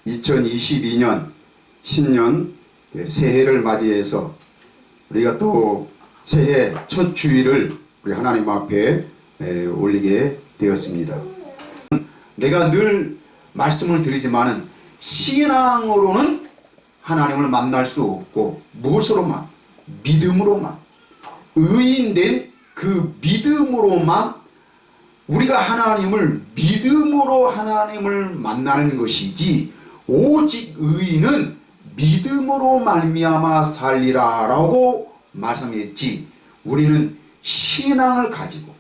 2022년 신년 새해를 맞이해서 우리가 또 새해 첫 주일을 우리 하나님 앞에 올리게 되었습니다. 내가 늘 말씀을 드리지만은 신앙으로는 하나님을 만날 수 없고 무엇으로만? 믿음으로만, 의인된 그 믿음으로만 우리가 하나님을 믿음으로 하나님을 만나는 것이지, 오직 의인은 믿음으로 말미암아 살리라 라고 말씀했지. 우리는 신앙을 가지고,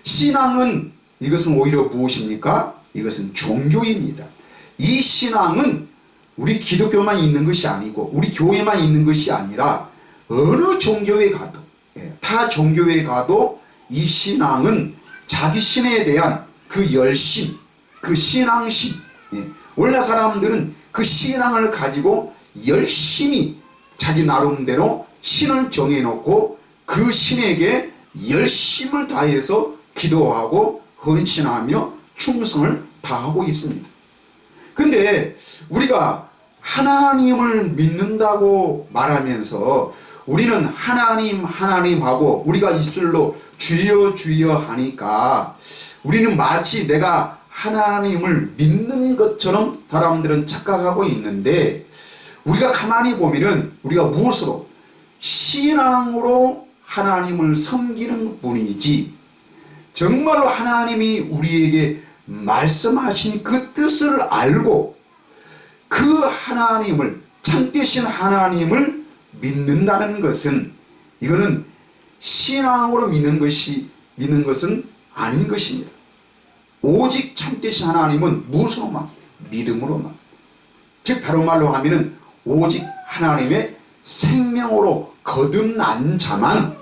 신앙은 이것은 오히려 무엇입니까? 이것은 종교입니다. 이 신앙은 우리 기독교만 있는 것이 아니고 우리 교회만 있는 것이 아니라 어느 종교에 가도, 타 종교에 가도 이 신앙은 자기 신에 대한 그 열심, 그 신앙심, 원래 사람들은 그 신앙을 가지고 열심히 자기 나름대로 신을 정해놓고 그 신에게 열심을 다해서 기도하고 헌신하며 충성을 다하고 있습니다. 근데 우리가 하나님을 믿는다고 말하면서 우리는 하나님하고 우리가 입술로 주여 주여 하니까 우리는 마치 내가 하나님을 믿는 것처럼 사람들은 착각하고 있는데, 우리가 가만히 보면은 우리가 무엇으로? 신앙으로 하나님을 섬기는 분이지, 정말로 하나님이 우리에게 말씀하신 그 뜻을 알고 그 하나님을, 참되신 하나님을 믿는다는 것은, 이거는 신앙으로 믿는 것은 아닌 것입니다. 오직 참되신 하나님은 무엇으로만? 믿음으로만. 즉 다른 말로 하면은 오직 하나님의 생명으로 거듭난 자만,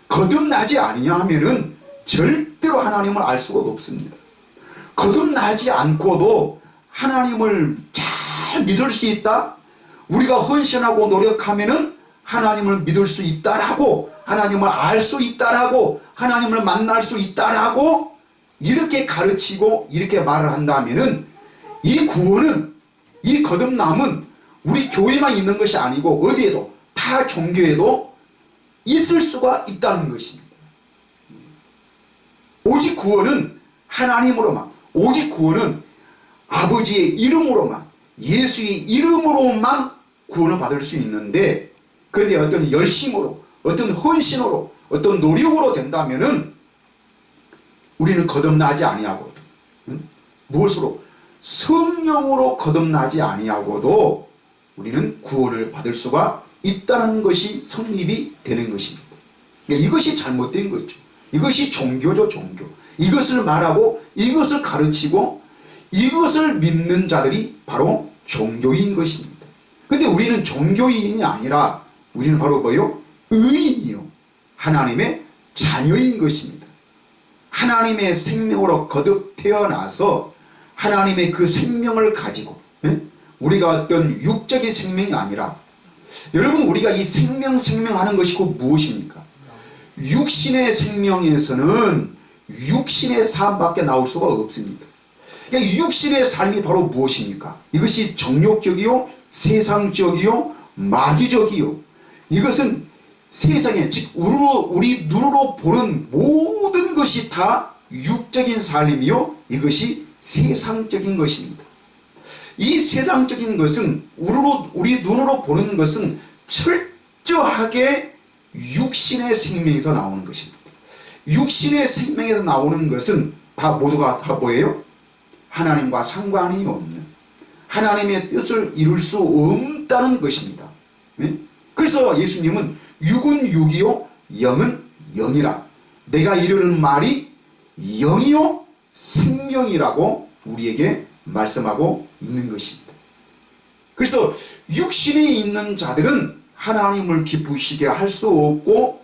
거듭나지 아니하면은 절대로 하나님을 알 수가 없습니다. 거듭나지 않고도 하나님을 잘 믿을 수 있다? 우리가 헌신하고 노력하면은 하나님을 믿을 수 있다라고, 하나님을 알 수 있다라고, 하나님을 만날 수 있다라고 이렇게 가르치고 이렇게 말을 한다면은 이 구원은, 이 거듭남은 우리 교회만 있는 것이 아니고 어디에도, 타 종교에도 있을 수가 있다는 것입니다. 오직 구원은 하나님으로만, 오직 구원은 아버지의 이름으로만, 예수의 이름으로만 구원을 받을 수 있는데, 그런데 어떤 열심으로, 어떤 헌신으로, 어떤 노력으로 된다면은 우리는 거듭나지 아니하고도, 무엇으로? 성령으로 거듭나지 아니하고도 우리는 구원을 받을 수가 있다는 것이 성립이 되는 것입니다. 이것이 잘못된 거죠. 이것이 종교죠, 종교. 이것을 말하고 이것을 가르치고 이것을 믿는 자들이 바로 종교인 것입니다. 근데 우리는 종교인이 아니라 우리는 바로 뭐요? 의인이요, 하나님의 자녀인 것입니다. 하나님의 생명으로 거듭 태어나서 하나님의 그 생명을 가지고, 우리가 어떤 육적인 생명이 아니라, 여러분 우리가 이 생명하는 것이 곧 무엇입니까? 육신의 생명에서는 육신의 삶밖에 나올 수가 없습니다. 그러니까 육신의 삶이 바로 무엇입니까? 이것이 정욕적이요, 세상적이요, 마귀적이요. 이것은 세상에, 즉 우리 눈으로 보는 모든 것이 다 육적인 삶이요, 이것이 세상적인 것입니다. 이 세상적인 것은 우리 눈으로 보는 것은 철저하게 육신의 생명에서 나오는 것입니다. 육신의 생명에서 나오는 것은 다 모두가 다 뭐예요? 하나님과 상관이 없는, 하나님의 뜻을 이룰 수 없다는 것입니다. 그래서 예수님은 육은 육이요 영은 영이라, 내가 이르는 말이 영이요 생명이라고 우리에게 말씀하고 있는 것입니다. 그래서 육신에 있는 자들은 하나님을 기쁘시게 할 수 없고,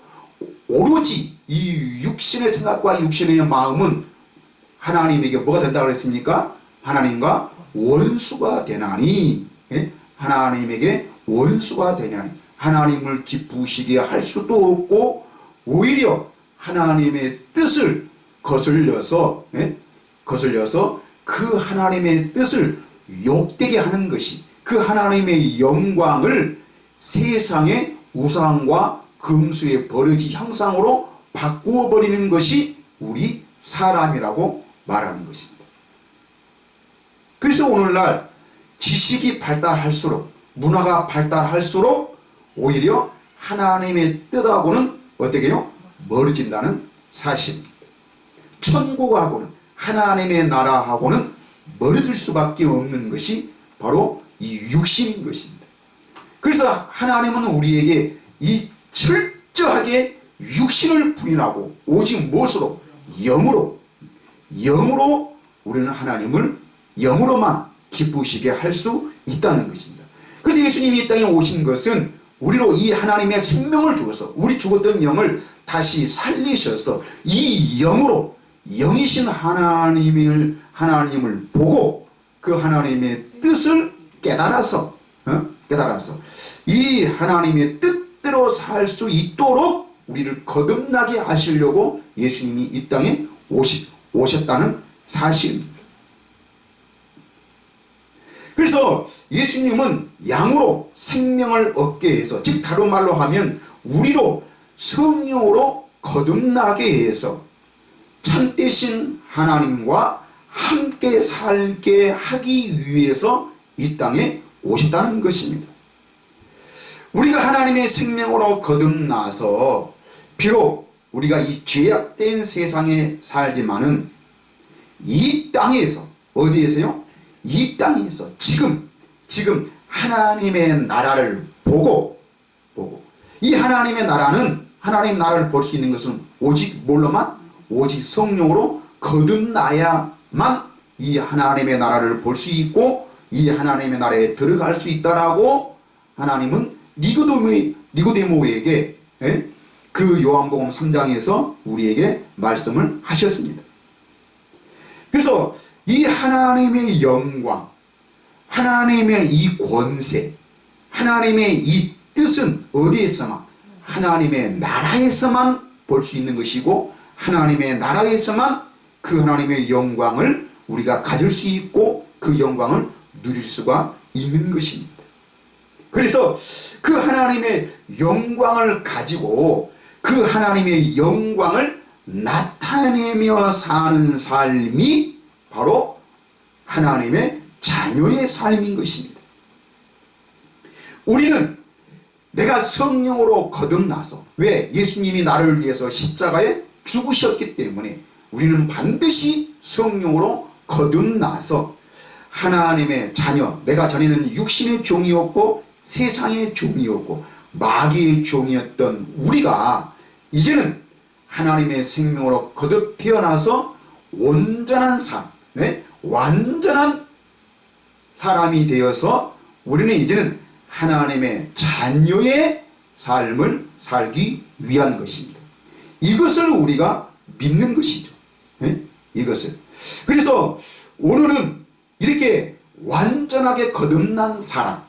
오로지 이 육신의 생각과 육신의 마음은 하나님에게 뭐가 된다고 그랬습니까? 하나님과 원수가 되나니, 하나님에게 원수가 되냐니, 하나님을 기쁘시게 할 수도 없고 오히려 하나님의 뜻을 거슬려서 그 하나님의 뜻을 욕되게 하는 것이, 그 하나님의 영광을 세상의 우상과 금수의 버러지 형상으로 바꾸어 버리는 것이 우리 사람이라고 말하는 것입니다. 그래서 오늘날 지식이 발달할수록, 문화가 발달할수록 오히려 하나님의 뜻하고는 어떻게 해요? 멀어진다는 사실입니다. 천국하고는, 하나님의 나라하고는 멀어질 수밖에 없는 것이 바로 이 육신인 것입니다. 그래서 하나님은 우리에게 이 철저하게 육신을 부인하고 오직 무엇으로? 영으로 우리는 하나님을 영으로만 기쁘시게 할 수 있다는 것입니다. 그래서 예수님이 이 땅에 오신 것은 우리로 이 하나님의 생명을 주어서 우리 죽었던 영을 다시 살리셔서 이 영으로, 영이신 하나님을 보고 그 하나님의 뜻을 깨달아서 이 하나님의 뜻대로 살 수 있도록 우리를 거듭나게 하시려고 예수님이 이 땅에 오셨다는 사실입니다. 그래서 예수님은 양으로 생명을 얻게 해서, 즉 다른 말로 하면 우리로 성령으로 거듭나게 해서 참되신 하나님과 함께 살게 하기 위해서 이 땅에 오셨다는 것입니다. 우리가 하나님의 생명으로 거듭나서 비록 우리가 이 죄악된 세상에 살지만은 이 땅에서, 어디에서요? 이 땅에서 지금 하나님의 나라를 보고 이 하나님의 나라는, 하나님의 나라를 볼 수 있는 것은 오직 뭘로만? 오직 성령으로 거듭나야만 이 하나님의 나라를 볼 수 있고 이 하나님의 나라에 들어갈 수 있다라고 하나님은 니고데모에게 그 요한복음 3장에서 우리에게 말씀을 하셨습니다. 그래서 이 하나님의 영광, 하나님의 이 권세, 하나님의 이 뜻은 어디에서만? 하나님의 나라에서만 볼 수 있는 것이고 하나님의 나라에서만 그 하나님의 영광을 우리가 가질 수 있고 그 영광을 누릴 수가 있는 것입니다. 그래서 그 하나님의 영광을 가지고 그 하나님의 영광을 나타내며 사는 삶이 바로 하나님의 자녀의 삶인 것입니다. 우리는 내가 성령으로 거듭나서, 왜? 예수님이 나를 위해서 십자가에 죽으셨기 때문에 우리는 반드시 성령으로 거듭나서 하나님의 자녀, 내가 전에는 육신의 종이었고 세상의 종이었고 마귀의 종이었던 우리가 이제는 하나님의 생명으로 거듭 태어나서 온전한 삶, 완전한 사람이 되어서 우리는 이제는 하나님의 자녀의 삶을 살기 위한 것입니다. 이것을 우리가 믿는 것이죠. 이것을. 그래서 오늘은 이렇게 완전하게 거듭난 사람,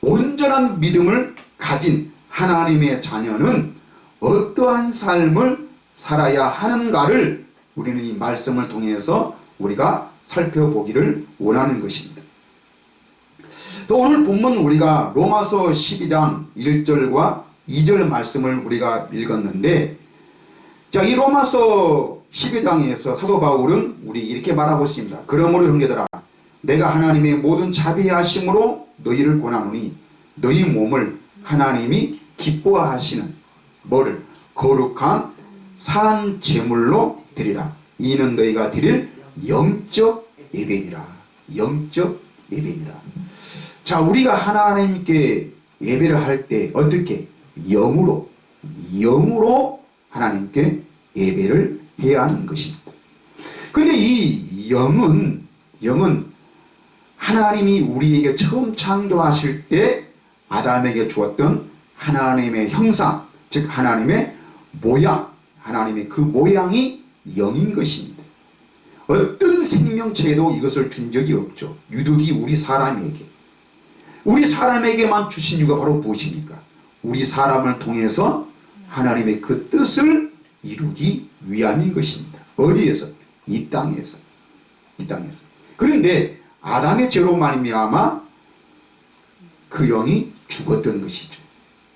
온전한 믿음을 가진 하나님의 자녀는 어떠한 삶을 살아야 하는가를 우리는 이 말씀을 통해서 우리가 살펴보기를 원하는 것입니다. 또 오늘 본문 우리가 로마서 12장 1절과 2절 말씀을 우리가 읽었는데, 자, 이 로마서 12장에서 사도 바울은 우리 이렇게 말하고 있습니다. 그러므로 형제들아, 내가 하나님의 모든 자비하심으로 너희를 권하노니 너희 몸을 하나님이 기뻐하시는 뭐를? 거룩한 산 제물로 드리라. 이는 너희가 드릴 영적 예배니라. 영적 예배니라. 자, 우리가 하나님께 예배를 할 때 어떻게? 영으로 하나님께 예배를 해야 하는 것입니다. 그런데 이 영은 하나님이 우리에게 처음 창조하실 때 아담에게 주었던 하나님의 형상, 즉 하나님의 모양, 하나님의 그 모양이 영인 것입니다. 어떤 생명체에도 이것을 준 적이 없죠. 유독이 우리 사람에게만 주신 이유가 바로 무엇입니까? 우리 사람을 통해서 하나님의 그 뜻을 이루기 위함인 것입니다. 어디에서? 이 땅에서. 그런데 아담의 죄로 말미암아 그 영이 죽었던 것이죠.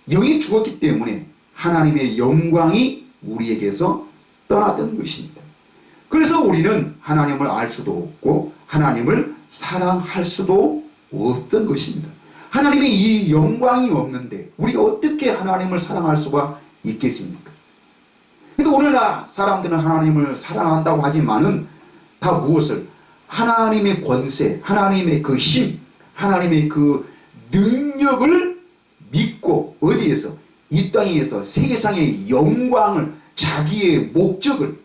영이 죽었기 때문에 하나님의 영광이 우리에게서 떠났던 것입니다. 그래서 우리는 하나님을 알 수도 없고 하나님을 사랑할 수도 없던 것입니다. 하나님의 이 영광이 없는데 우리가 어떻게 하나님을 사랑할 수가 있겠습니까? 근데 오늘날 사람들은 하나님을 사랑한다고 하지만은 다 무엇을? 하나님의 권세, 하나님의 그 힘, 하나님의 그 능력을 믿고 어디에서? 이 땅에서 세상의 영광을, 자기의 목적을,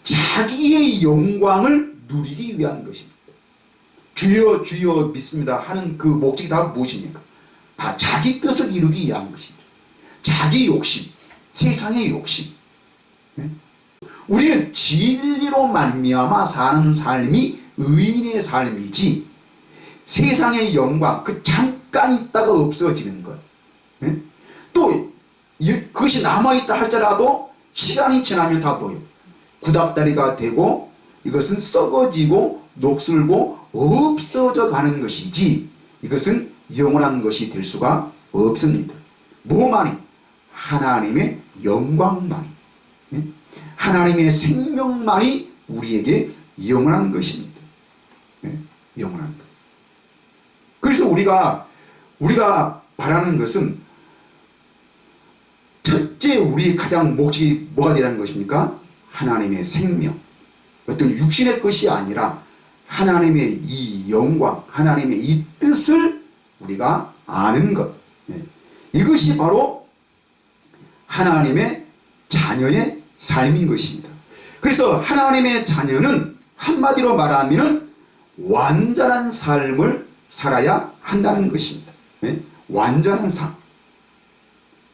자기의 영광을 누리기 위한 것입니다. 주여 주여 믿습니다 하는 그 목적이 다 무엇입니까? 다 자기 뜻을 이루기 위한 것이죠. 자기 욕심, 세상의 욕심. 우리는 진리로 말미암아 사는 삶이 의인의 삶이지 세상의 영광, 그 잠깐 있다가 없어지는 것. 또 그것이 남아있다 할지라도 시간이 지나면 다 보여. 구닥다리가 되고 이것은 썩어지고 녹슬고 없어져 가는 것이지 이것은 영원한 것이 될 수가 없습니다. 뭐만이? 하나님의 영광만이, 하나님의 생명만이 우리에게 영원한 것입니다. 영원한 것. 그래서 우리가 바라는 것은 첫째 우리의 가장 목적이 뭐가 되라는 것입니까? 하나님의 생명. 어떤 육신의 것이 아니라 하나님의 이 영광, 하나님의 이 뜻을 우리가 아는 것. 이것이 바로 하나님의 자녀의 삶인 것입니다. 그래서 하나님의 자녀는 한마디로 말하면 완전한 삶을 살아야 한다는 것입니다. 완전한 삶.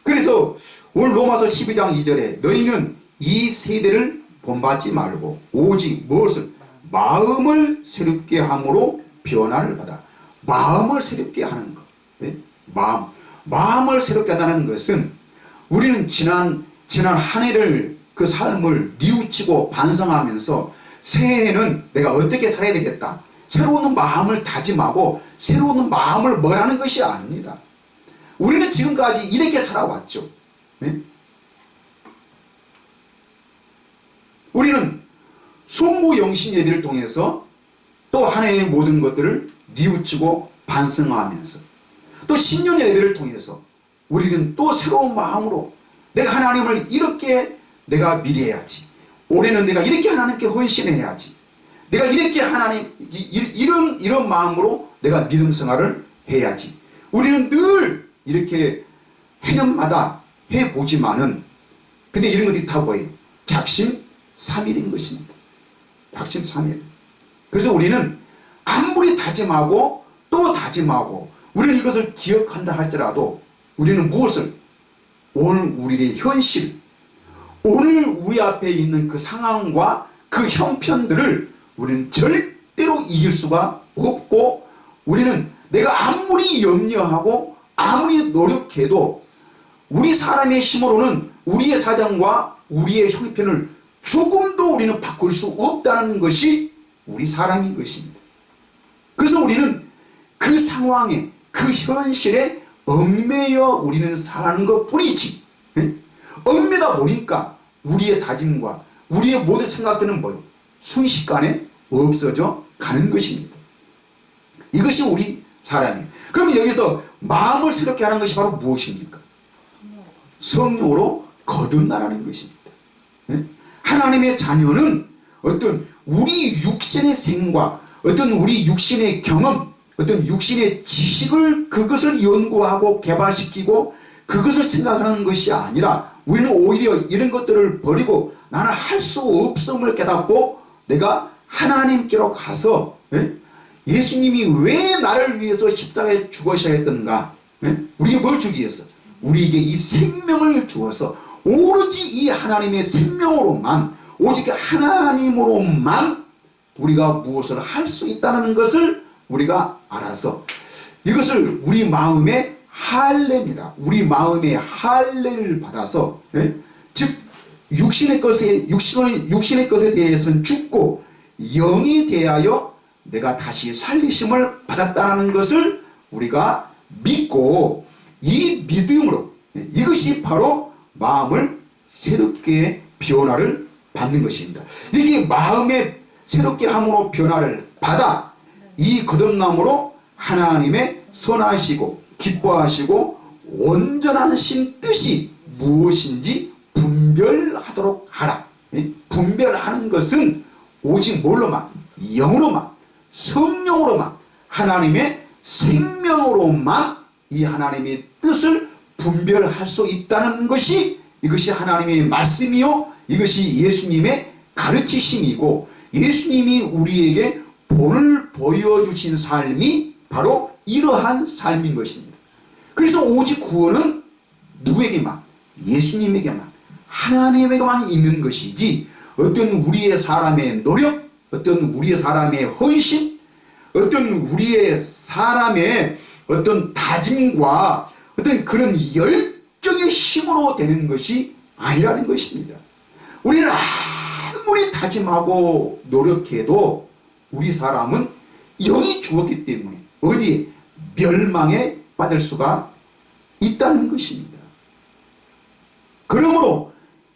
그래서 오늘 로마서 12장 2절에 너희는 이 세대를 본받지 말고 오직 무엇을? 마음을 새롭게 함으로 변화를 받아. 마음을 새롭게 하는 것. 마음을 새롭게 한다는 것은 우리는 지난 한 해를 그 삶을 뉘우치고 반성하면서 새해에는 내가 어떻게 살아야 되겠다. 새로운 마음을 다짐하고 새로운 마음을 뭐라는 것이 아닙니다. 우리는 지금까지 이렇게 살아왔죠. 우리는 손무영신 예배를 통해서 또 한 해의 모든 것들을 뉘우치고 반성하면서 또 신년 예배를 통해서 우리는 또 새로운 마음으로 내가 하나님을 이렇게 내가 믿어야지. 올해는 내가 이렇게 하나님께 헌신해야지. 내가 이렇게 하나님 이런 마음으로 내가 믿음 생활을 해야지. 우리는 늘 이렇게 해년마다 해보지만은 근데 이런 것들이 다 뭐예요? 작심삼일인 것입니다. 작심삼일. 그래서 우리는 아무리 다짐하고 또 다짐하고 우리는 이것을 기억한다 할지라도 우리는 무엇을? 오늘 우리의 현실, 오늘 우리 앞에 있는 그 상황과 그 형편들을 우리는 절대로 이길 수가 없고 우리는 내가 아무리 염려하고 아무리 노력해도 우리 사람의 힘으로는 우리의 사정과 우리의 형편을 조금도 우리는 바꿀 수 없다는 것이 우리 사람인 것입니다. 그래서 우리는 그 상황에 그 현실에 얽매여 우리는 사는 것 뿐이지. 얽매다 보니까 우리의 다짐과 우리의 모든 생각들은 뭐요? 순식간에 없어져 가는 것입니다. 이것이 우리 사람이에요. 그럼 여기서 마음을 새롭게 하는 것이 바로 무엇입니까? 성령으로 거듭나라는 것입니다. 하나님의 자녀는 어떤 우리 육신의 생과 어떤 우리 육신의 경험, 어떤 육신의 지식을 그것을 연구하고 개발시키고 그것을 생각하는 것이 아니라 우리는 오히려 이런 것들을 버리고 나는 할 수 없음을 깨닫고 내가 하나님께로 가서 예수님이 왜 나를 위해서 십자가에 죽으셔야 했던가? 우리에게 뭘 주기 위해서? 우리에게 이 생명을 주어서 오로지 이 하나님의 생명으로만 오직 하나님으로만 우리가 무엇을 할 수 있다는 것을 우리가 알아서 이것을 우리 마음의 할례입니다. 우리 마음의 할례를 받아서 즉 육신의 것에 대해서는 죽고 영에 대하여 내가 다시 살리심을 받았다는 것을 우리가 믿고 이 믿음으로 이것이 바로 마음을 새롭게 변화를 받는 것입니다. 이렇게 마음의 새롭게 함으로 변화를 받아 이 거듭남으로 하나님의 선하시고 기뻐하시고 온전한 신 뜻이 무엇인지 분별하도록 하라. 분별하는 것은 오직 뭘로만? 영으로만, 성령으로만, 하나님의 생명으로만 이 하나님의 뜻을 분별할 수 있다는 것이 이것이 하나님의 말씀이요, 이것이 예수님의 가르치심이고 예수님이 우리에게 본을 보여주신 삶이 바로 이러한 삶인 것입니다. 그래서 오직 구원은 누구에게만? 예수님에게만, 하나님에게만 있는 것이지 어떤 우리의 사람의 노력, 어떤 우리의 사람의 헌신, 어떤 우리의 사람의 어떤 다짐과 어떤 그런 열정의 힘으로 되는 것이 아니라는 것입니다. 우리는 아무리 다짐하고 노력해도 우리 사람은 영이 죽었기 때문에 어디에 멸망에 받을 수가 있다는 것입니다. 그러므로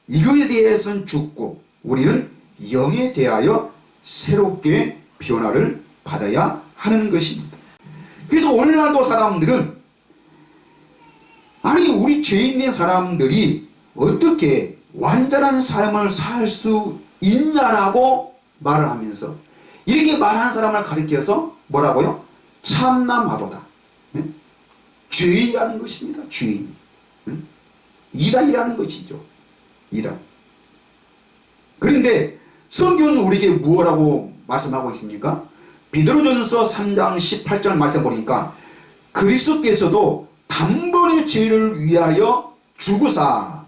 이거에 대해서는 죽고 우리는 영에 대하여 새롭게 변화를 받아야 하는 것입니다. 그래서 오늘날도 사람들은 아니 우리 죄인된 사람들이 어떻게 완전한 삶을 살 수 있냐라고 말을 하면서 이렇게 말하는 사람을 가리켜서 뭐라고요? 참남하도다. 죄인이라는 것입니다. 죄인. 이단이라는 것이죠. 이단. 그런데 성경은 우리에게 무엇라고 말씀하고 있습니까? 베드로전서 3장 18절 말씀 보니까 그리스도께서도 단번에 죄를 위하여 죽으사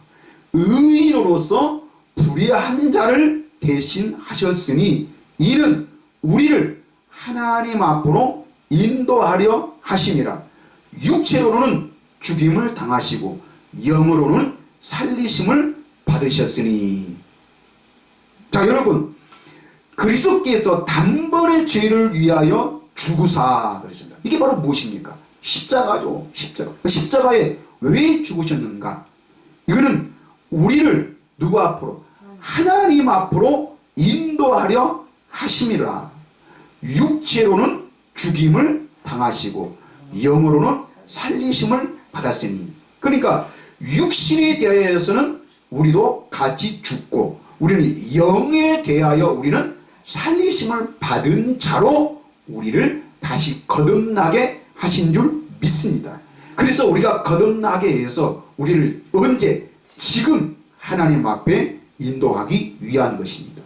의인으로서 불의한 자를 대신하셨으니 이는 우리를 하나님 앞으로 인도하려 하심이라. 육체로는 죽임을 당하시고 영으로는 살리심을 받으셨으니. 자 여러분, 그리스도께서 단번에 죄를 위하여 죽으사 그랬습니다. 이게 바로 무엇입니까? 십자가죠. 십자가. 십자가에 왜 죽으셨는가? 이거는 우리를 누구 앞으로? 하나님 앞으로 인도하려 하심이라. 육체로는 죽임을 당하시고 영으로는 살리심을 받았으니. 그러니까 육신에 대하여서는 우리도 같이 죽고 우리는 영에 대하여 우리는 살리심을 받은 자로 우리를 다시 거듭나게 하신 줄 믿습니다. 그래서 우리가 거듭나게 해서 우리를 언제? 지금 하나님 앞에 인도하기 위한 것입니다.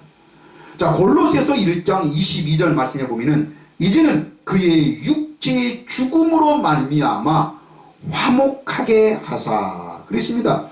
자, 골로새서 1장 22절 말씀해 보면은 이제는 그의 육체의 죽음으로 말미암아 화목하게 하사 그랬습니다.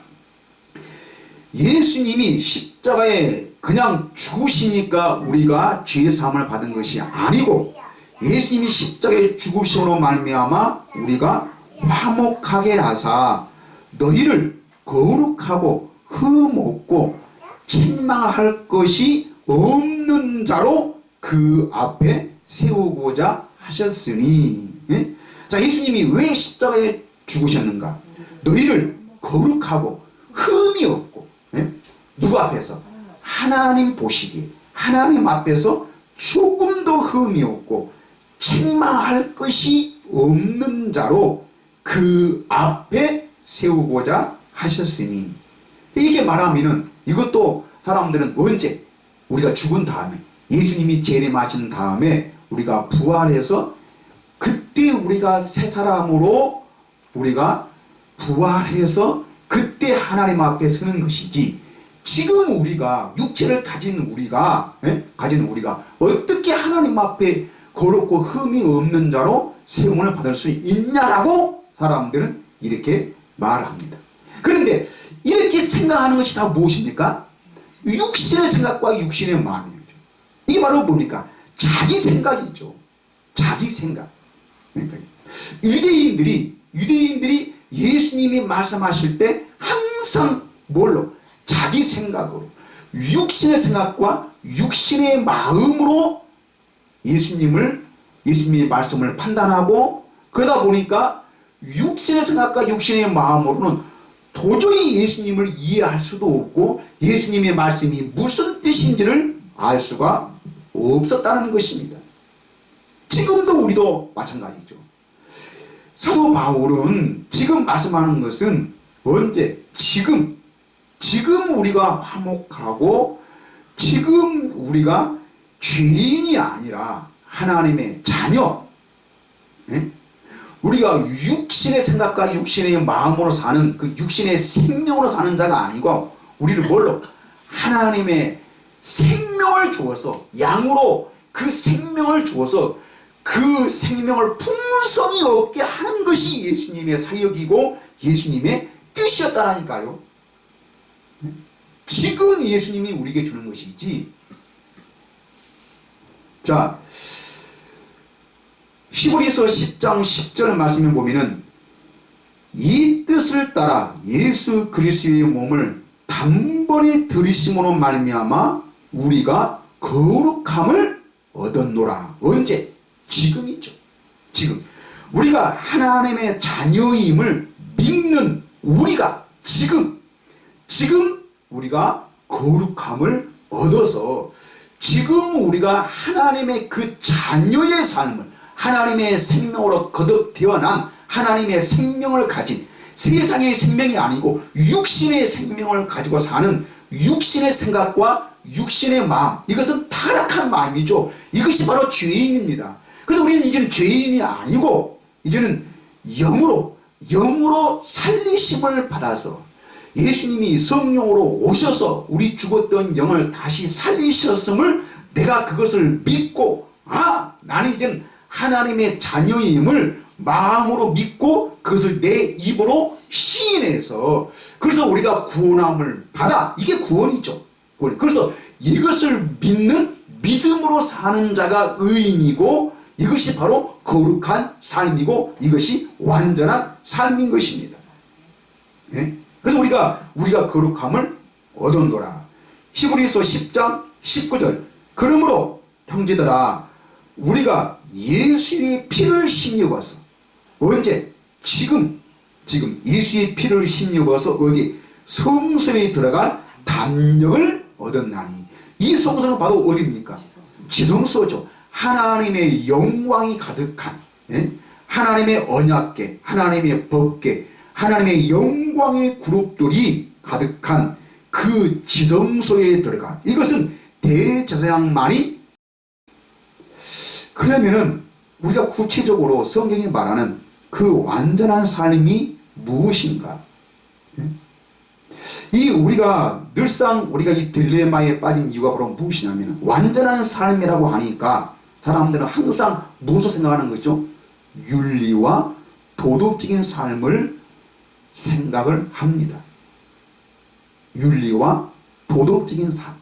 예수님이 십자가에 그냥 죽으시니까 우리가 죄사함을 받은 것이 아니고 예수님이 십자가에 죽으심으로 말미암아 우리가 화목하게 하사 너희를 거룩하고 흠없고 책망할 것이 없는 자로 그 앞에 세우고자 하셨으니. 예? 자, 예수님이 왜 십자가에 죽으셨는가? 너희를 거룩하고 흠이 없고, 예? 누구 앞에서? 하나님 보시기에 하나님 앞에서 조금도 흠이 없고 책망할 것이 없는 자로 그 앞에 세우고자 하셨으니. 이렇게 말하면은 이것도 사람들은 언제? 우리가 죽은 다음에 예수님이 재림하신 다음에 우리가 부활해서 그때 우리가 새 사람으로 우리가 부활해서 그때 하나님 앞에 서는 것이지 지금 우리가 육체를 가진 우리가 어떻게 하나님 앞에 거룩고 흠이 없는 자로 세움을 받을 수 있냐라고 사람들은 이렇게 말합니다. 그런데 이렇게 생각하는 것이 다 무엇입니까? 육신의 생각과 육신의 마음이죠. 이게 바로 뭡니까? 자기 생각이죠. 자기 생각. 그러니까 유대인들이 예수님이 말씀하실 때 항상 뭘로? 자기 생각으로 육신의 생각과 육신의 마음으로 예수님의 말씀을 판단하고 그러다 보니까 육신의 생각과 육신의 마음으로는 도저히 예수님을 이해할 수도 없고 예수님의 말씀이 무슨 뜻인지를 알 수가 없었다는 것입니다. 지금도 우리도 마찬가지죠. 사도 바울은 지금 말씀하는 것은 언제? 지금 우리가 화목하고 지금 우리가 죄인이 아니라 하나님의 자녀, 우리가 육신의 생각과 육신의 마음으로 사는 그 육신의 생명으로 사는 자가 아니고 우리를 뭘로? 하나님의 생명을 주어서 양으로 그 생명을 주어서 그 생명을 풍성히 얻게 하는 것이 예수님의 사역이고 예수님의 뜻이었다라니까요. 지금 예수님이 우리에게 주는 것이지. 자, 히브리서 10장 10절 말씀을 보면은 이 뜻을 따라 예수 그리스도의 몸을 단번에 들이심으로 말미암아 우리가 거룩함을 얻었노라. 언제? 지금이죠. 지금 우리가 하나님의 자녀임을 믿는 우리가 지금 우리가 거룩함을 얻어서 지금 우리가 하나님의 그 자녀의 삶을 하나님의 생명으로 거듭 태어난 하나님의 생명을 가진 세상의 생명이 아니고 육신의 생명을 가지고 사는 육신의 생각과 육신의 마음, 이것은 타락한 마음이죠. 이것이 바로 죄인입니다. 그래서 우리는 이제는 죄인이 아니고 이제는 영으로 살리심을 받아서 예수님이 성령으로 오셔서 우리 죽었던 영을 다시 살리셨음을 내가 그것을 믿고 나는 이제는 하나님의 자녀임을 마음으로 믿고 그것을 내 입으로 시인해서 그래서 우리가 구원함을 받아. 이게 구원이죠. 그래서 이것을 믿는 믿음으로 사는 자가 의인이고 이것이 바로 거룩한 삶이고 이것이 완전한 삶인 것입니다. 그래서 우리가 거룩함을 얻었노라. 히브리서 10장 19절. 그러므로 형제들아 우리가 예수의 피를 힘입어서 언제? 지금 예수의 피를 힘입어서 어디? 성소에 들어갈 담력을 얻었나니. 이 성소는 바로 어디입니까? 지성소죠. 하나님의 영광이 가득한 하나님의 언약궤, 하나님의 법궤, 하나님의 영광의 그룹들이 가득한 그 지성소에 들어가. 이것은 대제사장만이. 그러면은 우리가 구체적으로 성경이 말하는 그 완전한 삶이 무엇인가? 우리가 늘상 우리가 이 딜레마에 빠진 이유가 바로 무엇이냐면 완전한 삶이라고 하니까 사람들은 항상 무엇을 생각하는 거죠? 윤리와 도덕적인 삶을 생각을 합니다. 윤리와 도덕적인 삶.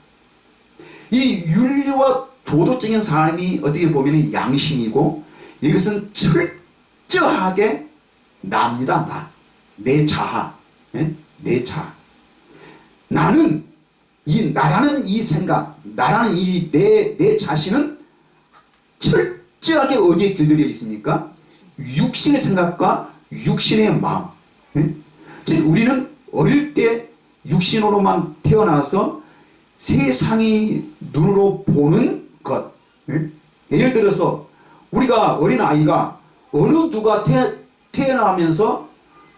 이 윤리와 도덕적인 삶이 어떻게 보면 양심이고 이것은 철저하게 나입니다. 내 자아. 내 자아. 나라는 이 생각, 나라는 내 자신은 철저하게 어디에 길들여 있습니까? 육신의 생각과 육신의 마음. 즉 우리는 어릴 때 육신으로만 태어나서 세상이 눈으로 보는 것. 예를 들어서 우리가 어린아이가 어느 누가 태어나면서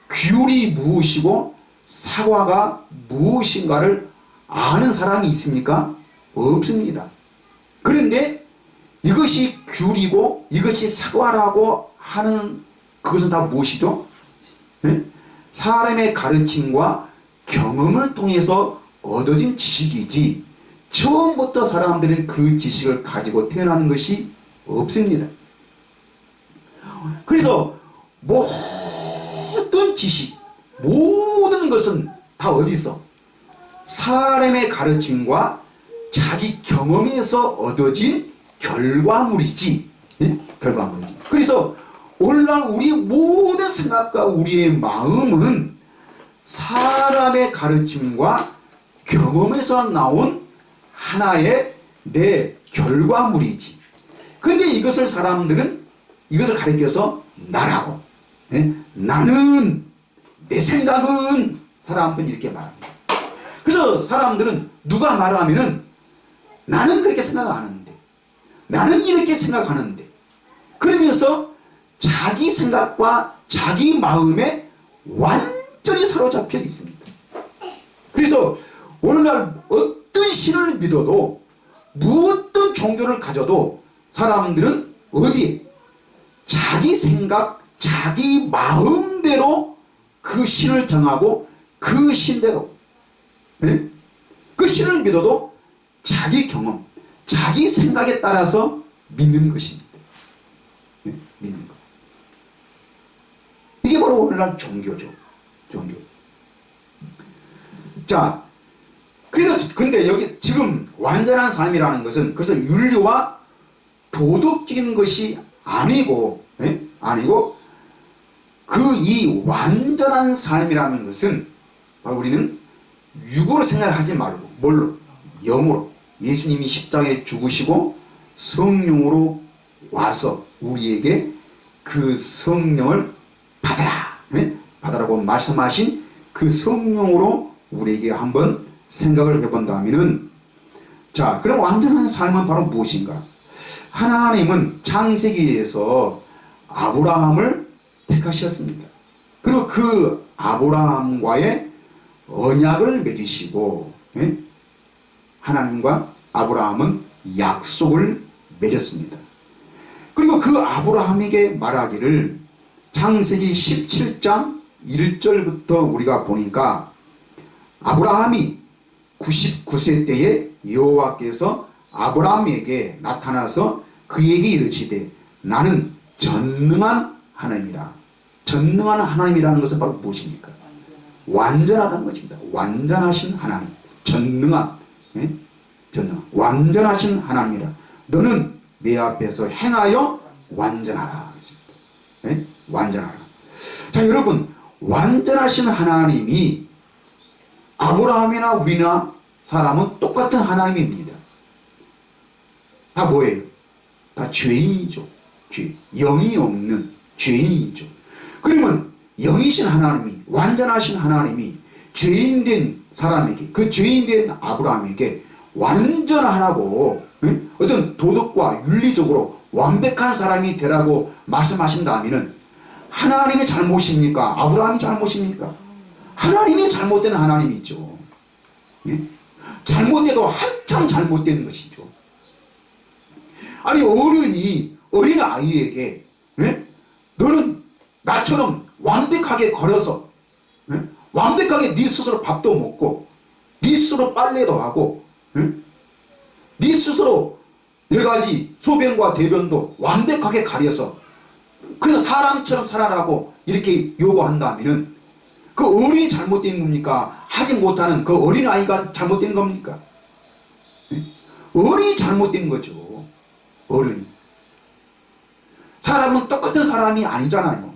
귤이 무엇이고 사과가 무엇인가를 아는 사람이 있습니까? 없습니다. 그런데 이것이 귤이고 이것이 사과라고 하는 그것은 다 무엇이죠? 사람의 가르침과 경험을 통해서 얻어진 지식이지 처음부터 사람들은 그 지식을 가지고 태어나는 것이 없습니다. 그래서 모든 지식, 모든 것은 다 어디 있어? 사람의 가르침과 자기 경험에서 얻어진 결과물이지. 결과물이지. 그래서 오늘날 우리 모든 생각과 우리의 마음은 사람의 가르침과 경험에서 나온 하나의 내 결과물이지. 근데 이것을 사람들은 이것을 가리켜서 나라고, 나는, 내 생각은, 사람들은 이렇게 말합니다. 그래서 사람들은 누가 말하면은 나는 그렇게 생각 안 하는데, 나는 이렇게 생각하는데, 그러면서 자기 생각과 자기 마음에 완전히 사로잡혀 있습니다. 그래서 오늘날 어떤 신을 믿어도 무엇든 종교를 가져도 사람들은 어디에? 자기 생각, 자기 마음대로 그 신을 정하고 그 신대로, 그 신을 믿어도 자기 경험, 자기 생각에 따라서 믿는 것입니다. 믿는 것. 이게 바로 오늘날 종교죠. 종교. 자, 그래서 근데 여기 지금 완전한 삶이라는 것은 그래서 윤리와 도덕적인 것이 아니고, 아니고 그 이 완전한 삶이라는 것은 바로 우리는 육으로 생각하지 말고 뭘로? 영으로. 예수님이 십자가에 죽으시고 성령으로 와서 우리에게 그 성령을 받아라, 받아라고 말씀하신 그 성령으로 우리에게 한번 생각을 해본다면은, 자, 그럼 완전한 삶은 바로 무엇인가? 하나님은 창세기에서 아브라함을 택하셨습니다. 그리고 그 아브라함과의 언약을 맺으시고, 하나님과 아브라함은 약속을 맺었습니다. 그리고 그 아브라함에게 말하기를 창세기 17장 1절부터 우리가 보니까 아브라함이 99세 때에 여호와께서 아브라함에게 나타나서 그에게 이르시되 나는 전능한 하나님이라. 전능한 하나님이라는 것은 바로 무엇입니까? 완전하다는 것입니다. 완전하신 하나님. 전능한, 전능한, 완전하신 하나님이라. 너는 내 앞에서 행하여 완전하라. 완전하라. 자, 여러분, 완전하신 하나님이 아브라함이나 우리나 사람은 똑같은 하나님입니다. 다 뭐예요? 다 죄인이죠. 영이 없는 죄인이죠. 그러면 영이신 하나님이, 완전하신 하나님이 죄인된 사람에게, 그 죄인된 아브라함에게 완전하라고, 어떤 도덕과 윤리적으로 완벽한 사람이 되라고 말씀하신다면은 하나님의 잘못입니까? 아브라함이 잘못입니까? 하나님이 잘못된 하나님이 있죠. 잘못돼도 한참 잘못된 것이죠. 아니, 어른이 어린 아이에게 너는 나처럼 완벽하게 걸어서, 완벽하게 네 스스로 밥도 먹고 네 스스로 빨래도 하고, 네 스스로 여러가지 소변과 대변도 완벽하게 가려서 그래서 사람처럼 살아라고 이렇게 요구한다면은 그 어린이 잘못된 겁니까? 하지 못하는 그 어린아이가 잘못된 겁니까? 어린이 잘못된 거죠. 어른이. 사람은 똑같은 사람이 아니잖아요.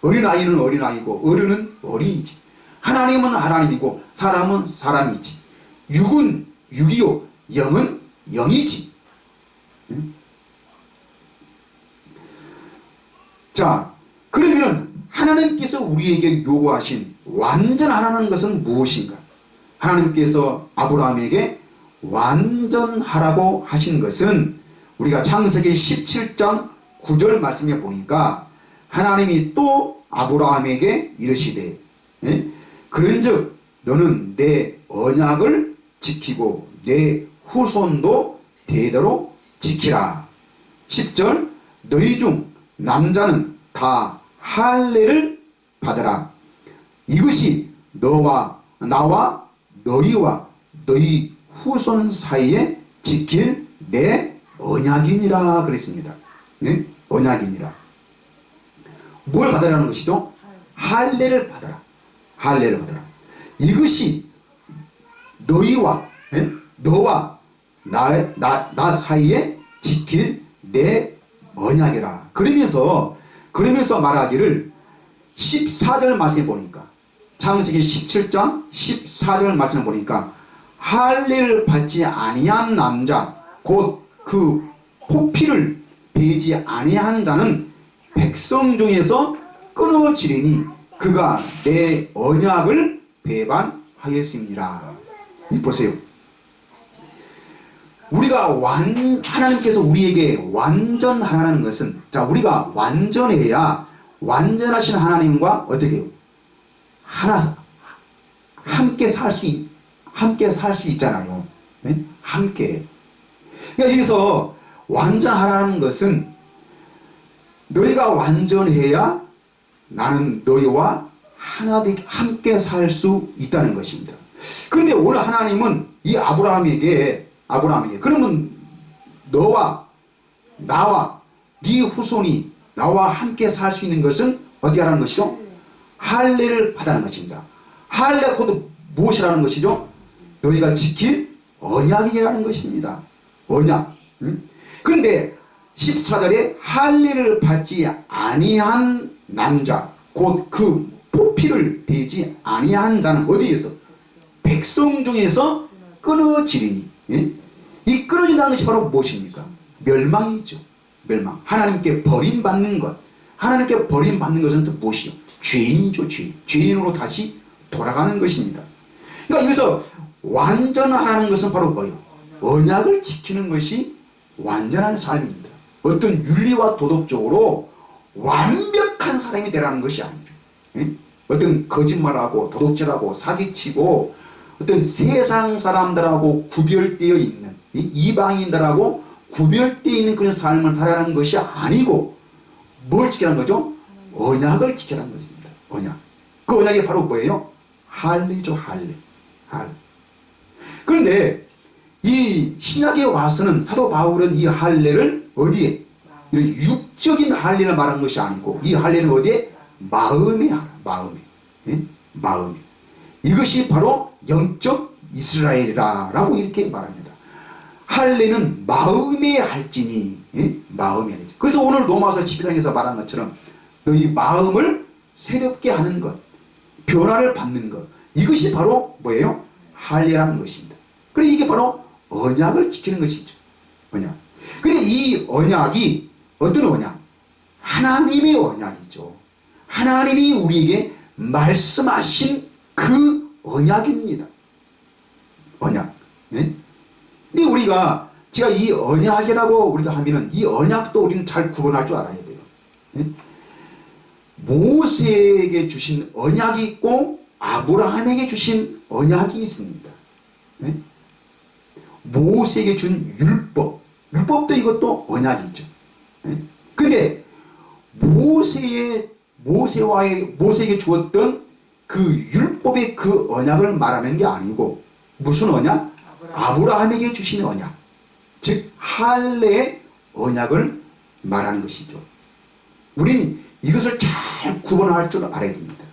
어린아이는 어린아이고 어른은 어린이지. 하나님은 하나님이고 사람은 사람이지. 육은 육이요 영은 영이지. 자, 그러면 하나님께서 우리에게 요구하신 완전하라는 것은 무엇인가? 하나님께서 아브라함에게 완전하라고 하신 것은 우리가 창세기 17장 9절 말씀에 보니까 하나님이 또 아브라함에게 이르시되 그런즉 너는 내 언약을 지키고 내 후손도 대대로 지키라. 10절 너희 중 남자는 다 할례를 받으라. 이것이 너와 나와 너희와 너희 후손 사이에 지킬 내 언약이니라 그랬습니다. 언약이니라. 뭘 받으라는 것이죠? 할례를 받아라. 할례를 받아라. 이것이 너희와 너와 나 사이에 지킬 내 언약이라. 그러면서 말하기를 14절 말씀에 보니까 창세기 17장 14절 말씀에 보니까 할례를 받지 아니한 남자 곧 그 포피를 베지 아니한 자는 백성 중에서 끊어지리니 그가 내 언약을 배반하였습니다. 이 보세요. 우리가 하나님께서 우리에게 완전하라는 것은, 자, 우리가 완전해야 완전하신 하나님과 어떻게 해요? 함께 살 수 있잖아요. 네? 함께. 그러니까 여기서 완전하라는 것은 너희가 완전해야 나는 너희와 함께 살 수 있다는 것입니다. 그런데 오늘 하나님은 이 아브라함에게 그러면 너와 나와 네 후손이 나와 함께 살 수 있는 것은 어디 하라는 것이죠? 할례를 받아는 것입니다. 할례 곧 무엇이라는 것이죠? 너희가 지킬 언약이라는 것입니다. 언약. 그런데 14절에 할례를 받지 아니한 남자 곧 그 포피를 베지 아니한 자는 어디에서? 백성 중에서 끊어지리니. 예? 이 끊어진다는 것이 바로 무엇입니까? 멸망이죠. 멸망. 하나님께 버림받는 것. 하나님께 버림받는 것은 또 무엇이요? 죄인이죠. 죄인으로 다시 돌아가는 것입니다. 그러니까 여기서 완전하라는 것은 바로 뭐예요? 언약을 지키는 것이 완전한 삶입니다. 어떤 윤리와 도덕적으로 완벽한 사람이 되라는 것이 아니죠. 예? 어떤 거짓말하고 도둑질하고 사기치고 어떤 세상 사람들하고 구별되어 있는 이방인들하고 구별되어 있는 그런 삶을 살아가는 것이 아니고 뭘 지키라는 거죠? 언약을 지키라는 것입니다. 언약. 그 언약이 바로 뭐예요? 할례죠. 할례. 그런데 이 신약에 와서는 사도 바울은 이 할례를 어디에? 이런 육적인 할례를 말하는 것이 아니고 이 할례는 어디에? 마음에 하라. 마음에. 예? 마음에. 이것이 바로 영적 이스라엘이라고 이렇게 말합니다. 할례는 마음에 할지니. 예? 마음에 할지. 그래서 오늘 로마서 12장에서 말한 것처럼 너희 마음을 새롭게 하는 것, 변화를 받는 것, 이것이 바로 뭐예요? 할례라는 것입니다. 그래서 이게 바로 언약을 지키는 것이죠. 언약. 근데 이 언약이 어떤 언약? 하나님의 언약이죠. 하나님이 우리에게 말씀하신 그 언약입니다. 언약. 네? 근데 제가 이 언약이라고 우리가 하면은 이 언약도 우리는 잘 구분할 줄 알아야 돼요. 네? 모세에게 주신 언약이 있고 아브라함에게 주신 언약이 있습니다. 네? 모세에게 준 율법도 이것도 언약이죠. 네? 근데 모세에게 주었던 그 율법의 그 언약을 말하는 게 아니고 무슨 언약? 아브라함에게 주신 언약. 즉 할례의 언약을 말하는 것이죠. 우리는 이것을 잘 구분할 줄 알아야 됩니다.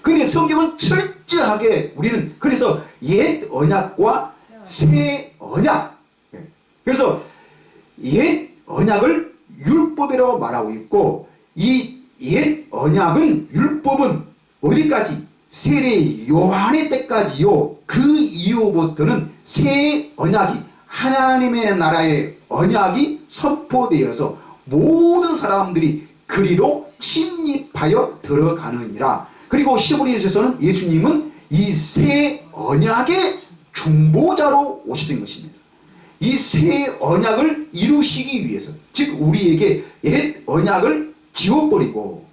그런데 성경은 철저하게 우리는 그래서 옛 언약과 새 언약. 그래서 옛 언약을 율법이라고 말하고 있고 이 옛 언약은 율법은 어디까지? 세례 요한의 때까지요. 그 이후부터는 새 언약이 하나님의 나라의 언약이 선포되어서 모든 사람들이 그리로 침입하여 들어가느니라. 그리고 히브리서에서는 예수님은 이 새 언약의 중보자로 오시던 것입니다. 이 새 언약을 이루시기 위해서, 즉 우리에게 옛 언약을 지워버리고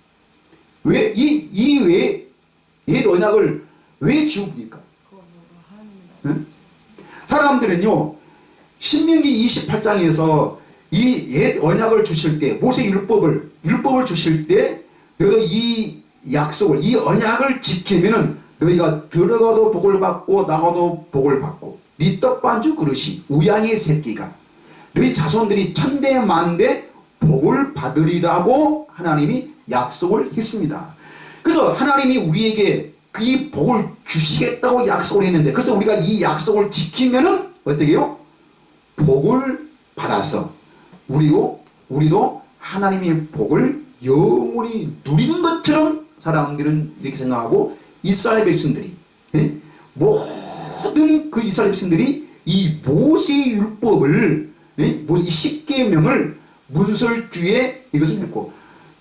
왜 옛 언약을 왜 지웁니까? 응? 사람들은요 신명기 28장에서 이 옛 언약을 주실 때 모세 율법을 주실 때 너희가 이 약속을 이 언약을 지키면은 너희가 들어가도 복을 받고 나가도 복을 받고 네 떡반죽 그릇이 우양의 새끼가 너희 자손들이 천대 만대 복을 받으리라고 하나님이 약속을 했습니다. 그래서 하나님이 우리에게 이 복을 주시겠다고 약속을 했는데 그래서 우리가 이 약속을 지키면은 어떻게 해요? 복을 받아서 우리도 하나님의 복을 영원히 누리는 것처럼 사람들은 이렇게 생각하고 이스라엘 백성들이 모든 그 이스라엘 백성들이 이 모세의 율법을 이 10계명을 문설주에 이것을 했고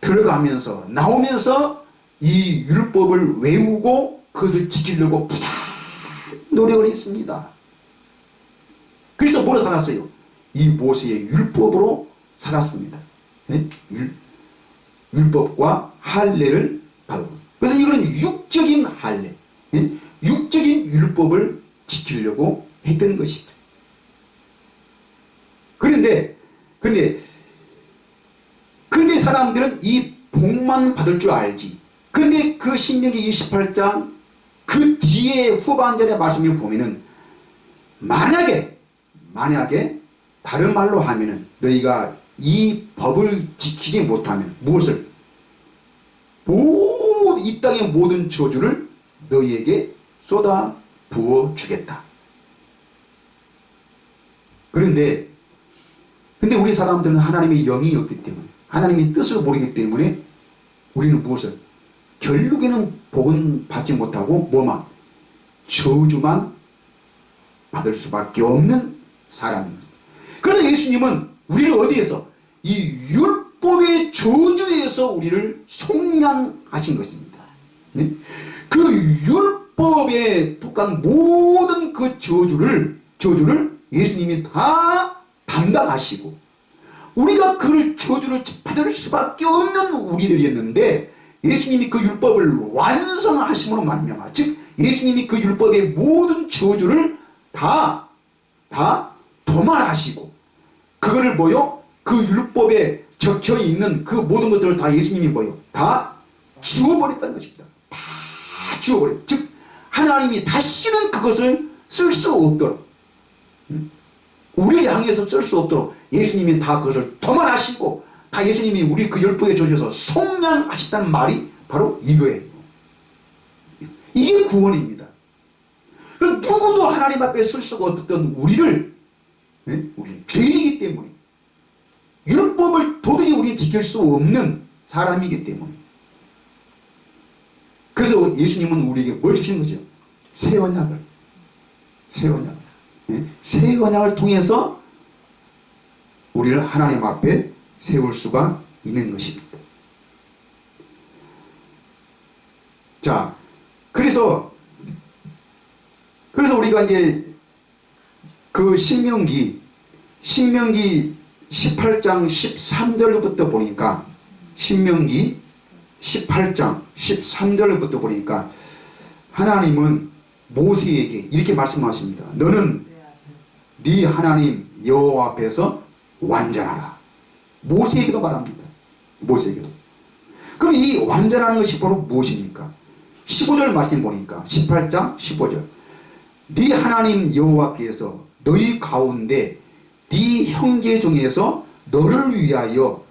들어가면서 나오면서 이 율법을 외우고 그것을 지키려고 부단 노력을 했습니다. 그래서 뭐로 살았어요? 이 모세의 율법으로 살았습니다. 율법과 할례를 받고. 그래서 이거는 육적인 할례, 육적인 율법을 지키려고 했던 것이죠. 그런데 사람들은 이 복만 받을 줄 알지. 근데 그 신명기 28장 그 뒤에 후반절의 말씀을 보면은 만약에 다른 말로 하면은 너희가 이 법을 지키지 못하면 무엇을? 이 땅의 모든 저주를 너희에게 쏟아 부어 주겠다. 그런데 우리 사람들은 하나님의 영이 없기 때문에 하나님의 뜻을 모르기 때문에 우리는 무엇을? 결국에는 복은 받지 못하고 뭐만? 저주만 받을 수밖에 없는 사람입니다. 그래서 예수님은 우리를 어디에서? 이 율법의 저주에서 우리를 속량하신 것입니다. 그 율법에 속한 모든 그 저주를 예수님이 다 담당하시고 우리가 그 저주를 받을 수밖에 없는 우리들이었는데 예수님이 그 율법을 완성하심으로 말미암아 즉 예수님이 그 율법의 모든 저주를 다 도말하시고 그거를 뭐요? 그 율법에 적혀있는 그 모든 것들을 다 예수님이 뭐요? 다 지워버렸다는 것입니다. 다 지워버렸다. 즉 하나님이 다시는 그것을 쓸 수 없도록 우리를 향해서 쓸 수 없도록 예수님이 다 그것을 도말하시고 다 예수님이 우리 그 율법에 주셔서 속량하셨다는 말이 바로 이거예요. 이게 구원입니다. 누구도 하나님 앞에 쓸 수가 없었던 우리를 죄인이기 때문에 율법을 도저히 우리 지킬 수 없는 사람이기 때문에 그래서 예수님은 우리에게 뭘 주신 거죠? 새 언약을 새 언약을 통해서 우리를 하나님 앞에 세울 수가 있는 것입니다. 자, 그래서 우리가 이제 그 신명기 18장 13절부터 보니까 신명기 18장 13절부터 보니까 하나님은 모세에게 이렇게 말씀하십니다. 너는 네 하나님 여호와 앞에서 완전하라. 모세에게도 말합니다. 모세에게도. 그럼 이 완전하는 것이 바로 무엇입니까? 15절 말씀 보니까 18장 15절 네 하나님 여호와께서 너희 가운데 네 형제 중에서 너를 위하여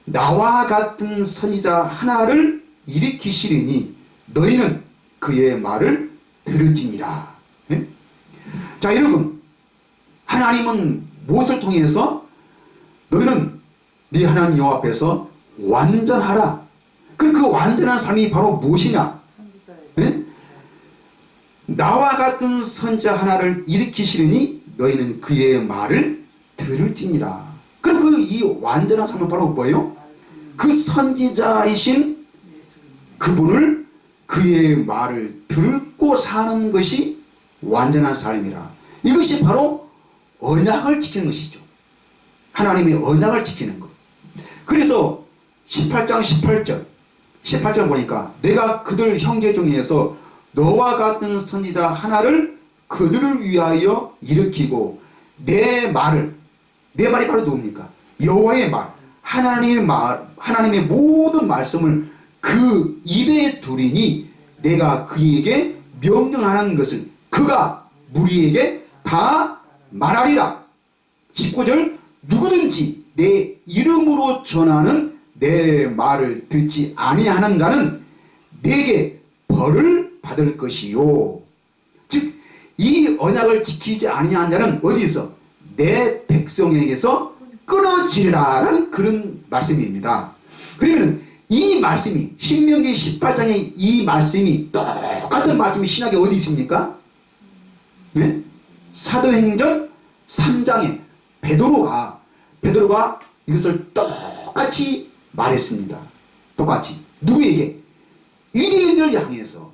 나와 같은 선지자 하나를 일으키시리니 너희는 그의 말을 들을지니라. 자 여러분 하나님은 무엇을 통해서 너희는 네 하나님 여호와 앞에서 완전하라. 그 완전한 삶이 바로 무엇이냐? 나와 같은 선지자 하나를 일으키시리니 너희는 그의 말을 들을지니라. 그럼 이 완전한 삶은 바로 뭐예요? 그 선지자이신 그분을 그의 말을 듣고 사는 것이 완전한 삶이라. 이것이 바로 언약을 지키는 것이죠. 하나님의 언약을 지키는 것. 그래서 18장 18절 보니까 내가 그들 형제 중에서 너와 같은 선지자 하나를 그들을 위하여 일으키고 내 말이 바로 누굽니까? 여호와의 말, 하나님의 모든 말씀을 그 입에 두리니 내가 그에게 명령하는 것을 그가 무리에게 다 말하리라. 19절 누구든지 내 이름으로 전하는 내 말을 듣지 아니하는 자는 내게 벌을 받을 것이요. 즉 이 언약을 지키지 아니한 자는 어디서? 내 백성에게서 끊어지리라는 그런 말씀입니다. 그러면 이 말씀이 신명기 18장의 이 말씀이 똑같은 말씀이 신약에 어디 있습니까? 네? 사도행전 3장에 베드로가 베드로가 이것을 똑같이 말했습니다. 똑같이. 누구에게? 유대인을 향해서.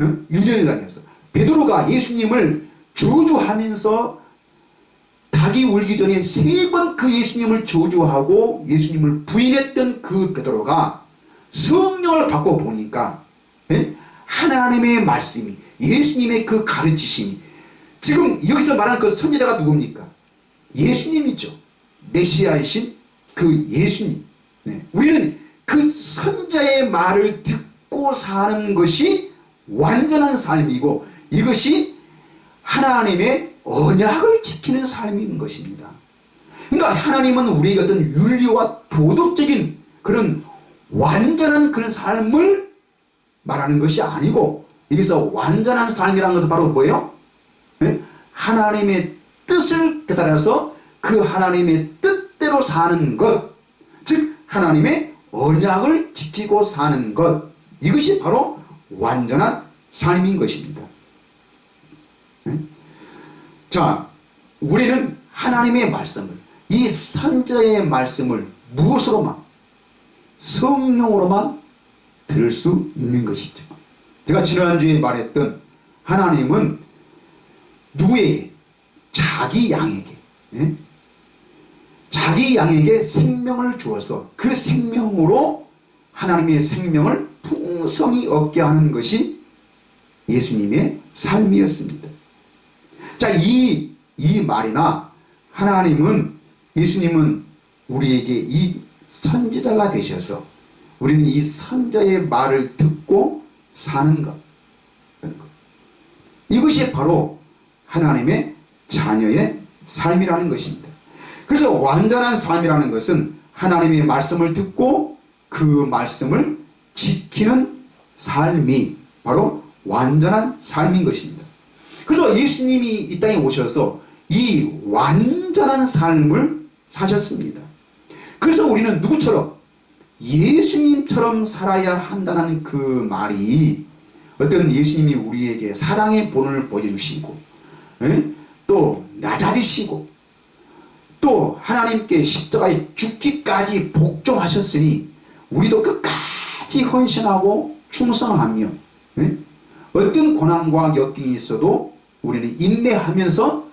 유대인을 향해서. 베드로가 예수님을 저주하면서 닭이 울기 전에 3번 그 예수님을 저주하고 예수님을 부인했던 그 베드로가 성령을 받고 보니까 하나님의 말씀이, 예수님의 그 가르치심이, 지금 여기서 말하는 그 선지자가 누굽니까? 예수님이죠. 메시아이신 그 예수님. 우리는 그 선자의 말을 듣고 사는 것이 완전한 삶이고, 이것이 하나님의 언약을 지키는 삶인 것입니다. 그러니까 하나님은 우리에게 어떤 윤리와 도덕적인 그런 완전한 그런 삶을 말하는 것이 아니고, 여기서 완전한 삶이라는 것은 바로 뭐예요? 하나님의 뜻을 깨달아서 그 하나님의 뜻대로 사는 것, 즉 하나님의 언약을 지키고 사는 것, 이것이 바로 완전한 삶인 것입니다. 자, 우리는 하나님의 말씀을, 이 선지자의 말씀을 무엇으로만? 성령으로만 들을 수 있는 것이죠. 제가 지난주에 말했던 하나님은 누구에게? 자기 양에게, 자기 양에게 생명을 주어서 그 생명으로 하나님의 생명을 풍성히 얻게 하는 것이 예수님의 삶이었습니다. 자, 이 말이나 하나님은, 예수님은 우리에게 이 선지자가 되셔서 우리는 이 선지자의 말을 듣고 사는 것, 이것이 바로 하나님의 자녀의 삶이라는 것입니다. 그래서 완전한 삶이라는 것은 하나님의 말씀을 듣고 그 말씀을 지키는 삶이 바로 완전한 삶인 것입니다. 그래서 예수님이 이 땅에 오셔서 이 완전한 삶을 사셨습니다. 그래서 우리는 누구처럼? 예수님처럼 살아야 한다는 그 말이, 어떤 예수님이 우리에게 사랑의 본을 보여주시고, 또 낮아지시고, 또 하나님께 십자가에 죽기까지 복종하셨으니 우리도 끝까지 헌신하고 충성하며, 어떤 고난과 역경이 있어도 우리는 인내하면서,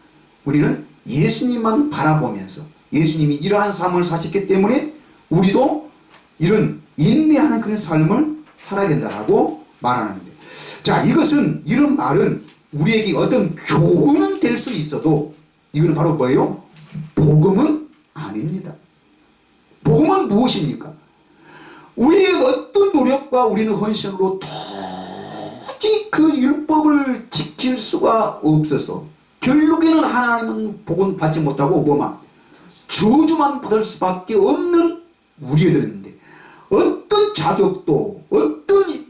우리는 예수님만 바라보면서, 예수님이 이러한 삶을 사셨기 때문에 우리도 이런 인내하는 그런 삶을 살아야 된다고 말하는데, 자, 이런 말은 우리에게 어떤 교훈은 될 수 있어도 이거는 바로 뭐예요? 복음은 아닙니다. 복음은 무엇입니까? 우리의 어떤 노력과 우리는 헌신으로 도저히 그 율법을 지킬 수가 없어서 결국에는 하나님은 복은 받지 못하고 저주만 받을 수밖에 없는 우리들인데, 어떤 자격도 어떤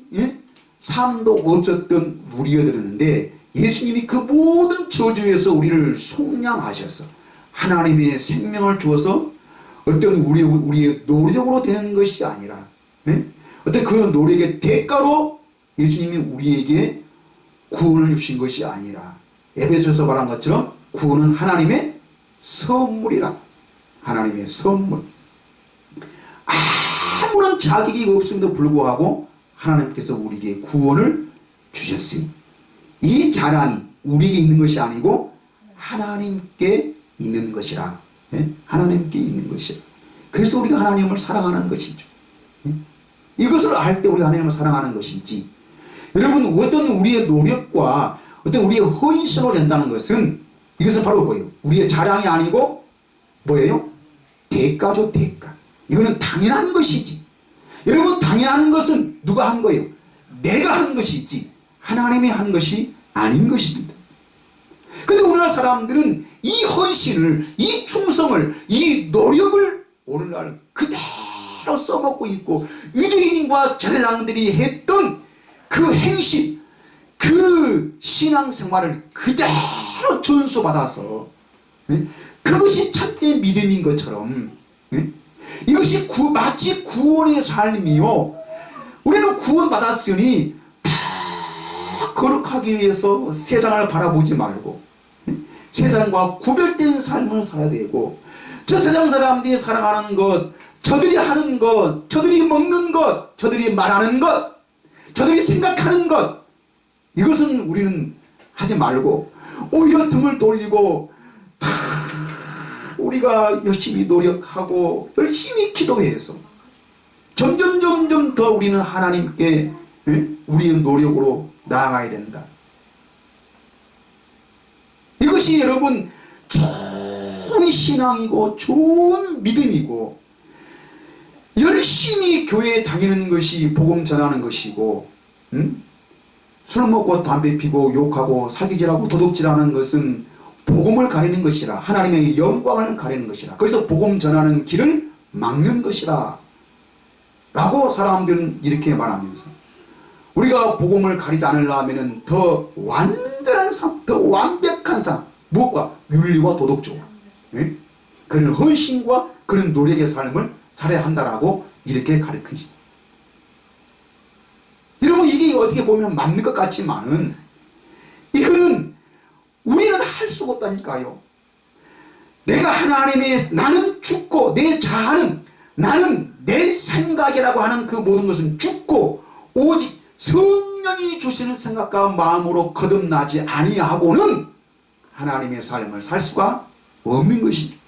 삶도 없었던 우리들이었는데, 예수님이 그 모든 저주에서 우리를 속량하셔서 하나님의 생명을 주어서 어떤 우리의 노력으로 되는 것이 아니라, 어떤 그 노력의 대가로 예수님이 우리에게 구원을 주신 것이 아니라, 에베소서 말한 것처럼 구원은 하나님의 선물이라. 하나님의 선물. 아무런 자격이 없음에도 불구하고 하나님께서 우리에게 구원을 주셨으니, 이 자랑이 우리에게 있는 것이 아니고 하나님께 있는 것이라. 하나님께 있는 것이라. 그래서 우리가 하나님을 사랑하는 것이죠. 이것을 알 때 우리가 하나님을 사랑하는 것이지, 여러분, 어떤 우리의 노력과 어떤 우리의 헌신으로 된다는 것은, 이것은 바로 뭐예요? 우리의 자랑이 아니고 뭐예요? 대가죠, 대가. 이거는 당연한 것이지. 여러분, 당연한 것은 누가 한 거예요? 내가 한 것이지 하나님이 한 것이 아닌 것입니다. 그런데 오늘날 사람들은 이 헌신을, 이 충성을, 이 노력을 오늘날 그대로 써먹고 있고, 유대인과 제사장들이 했던 그 행실, 그 신앙생활을 그대로 전수받아서 그것이 참된 믿음인 것처럼, 이것이 마치 구원의 삶이요, 우리는 구원받았으니 다 거룩하기 위해서 세상을 바라보지 말고 세상과 구별된 삶을 살아야 되고, 저 세상 사람들이 사랑하는 것, 저들이 하는 것, 저들이 먹는 것, 저들이 말하는 것, 저들이 생각하는 것, 이것은 우리는 하지 말고 오히려 등을 돌리고 다 우리가 열심히 노력하고 열심히 기도해서 점점 더 우리는 하나님께 우리의 노력으로 나아가야 된다. 이것이 여러분 좋은 신앙이고 좋은 믿음이고 열심히 교회에 다니는 것이 복음 전하는 것이고 술 먹고 담배 피고 욕하고 사기질하고 도둑질하는 것은 복음을 가리는 것이라, 하나님의 영광을 가리는 것이라, 그래서 복음 전하는 길을 막는 것이라 라고 사람들은 이렇게 말하면서 우리가 복음을 가리지 않으려면 더 완전한 삶, 더 완벽한 삶, 무엇과? 윤리와 도덕적으로 그런 헌신과 그런 노력의 삶을 살아야 한다라고 이렇게 가르치십니다. 여러분, 이게 어떻게 보면 맞는 것 같지만은 이거는 우리는 할 수가 없다니까요. 내가 하나님의, 나는 죽고 내 자아는, 나는 내 생각이라고 하는 그 모든 것은 죽고 오직 성령이 주시는 생각과 마음으로 거듭나지 아니하고는 하나님의 삶을 살 수가 없는 것입니다.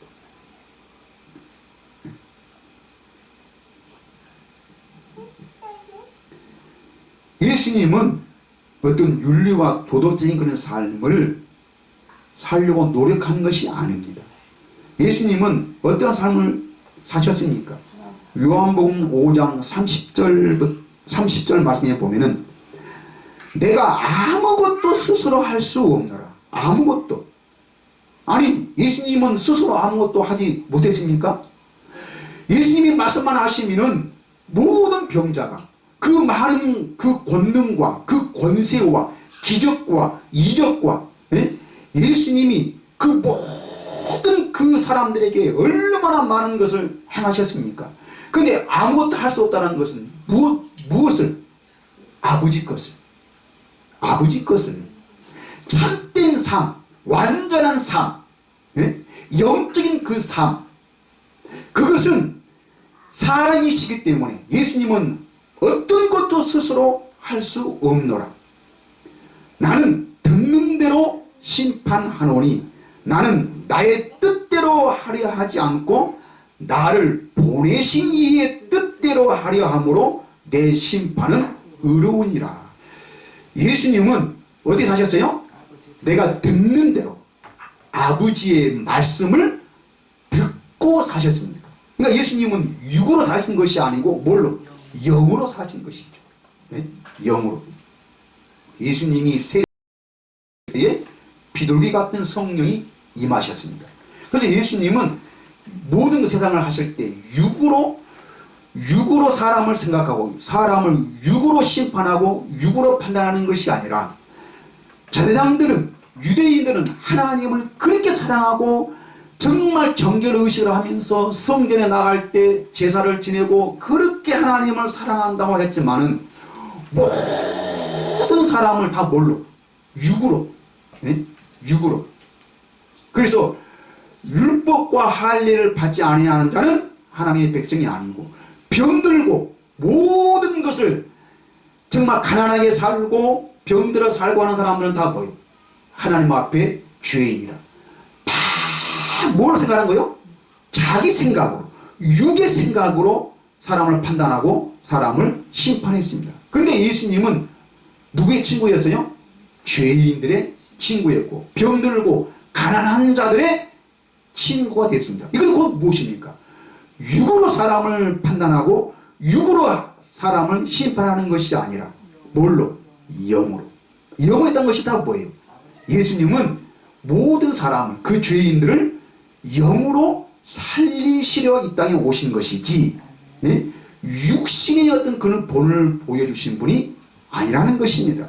예수님은 어떤 윤리와 도덕적인 그런 삶을 살려고 노력하는 것이 아닙니다. 예수님은 어떤 삶을 사셨습니까? 요한복음 5장 30절 말씀에 보면은 내가 아무것도 스스로 할 수 없노라. 아무것도. 아니, 예수님은 스스로 아무것도 하지 못했습니까? 예수님이 말씀만 하시면은 모든 병자가 그 많은 그 권능과 그 권세와 기적과 이적과 예수님이 그 모든 그 사람들에게 얼마나 많은 것을 행하셨습니까? 그런데 아무것도 할 수 없다는 것은 무엇을? 아버지 것을. 아버지 것을. 참된 삶, 완전한 삶, 영적인 그 삶, 그것은 사람이시기 때문에 예수님은 어떤 것도 스스로 할 수 없노라. 나는 듣는 대로 심판하노니 나는 나의 뜻대로 하려 하지 않고 나를 보내신 이의 뜻대로 하려 함으로 내 심판은 의로우니라. 예수님은 어디 사셨어요? 내가 듣는 대로 아버지의 말씀을 듣고 사셨습니다. 그러니까 예수님은 육으로 사신 것이 아니고 뭘로? 영으로 사신 것이죠. 네? 영으로. 예수님이 세대에 비둘기 같은 성령이 임하셨습니다. 그래서 예수님은 모든 그 세상을 하실 때 육으로 사람을 생각하고 사람을 육으로 심판하고 육으로 판단하는 것이 아니라 제사장들은, 유대인들은 하나님을 그렇게 사랑하고 정말 정결의식을 하면서 성전에 나갈 때 제사를 지내고 그렇게 하나님을 사랑한다고 했지만은 모든 사람을 다 뭘로? 육으로. 네? 육으로. 그래서 율법과 할례를 받지 아니하는 자는 하나님의 백성이 아니고, 병들고 모든 것을 정말 가난하게 살고 병들어 살고 하는 사람들은 다 뭐예요? 하나님 앞에 죄인이라. 다 뭘 생각하는 거예요? 자기 생각으로, 육의 생각으로 사람을 판단하고 사람을 심판했습니다. 그런데 예수님은 누구의 친구였어요? 죄인들의 친구였고 병들고 가난한 자들의 친구가 됐습니다. 이건 곧 무엇입니까? 육으로 사람을 판단하고 육으로 사람을 심판하는 것이 아니라 뭘로? 영으로. 영으로 했던 것이 다 뭐예요? 예수님은 모든 사람을, 그 죄인들을 영으로 살리시려 이 땅에 오신 것이지, 네? 육신의 어떤 그런 본을 보여주신 분이 아니라는 것입니다.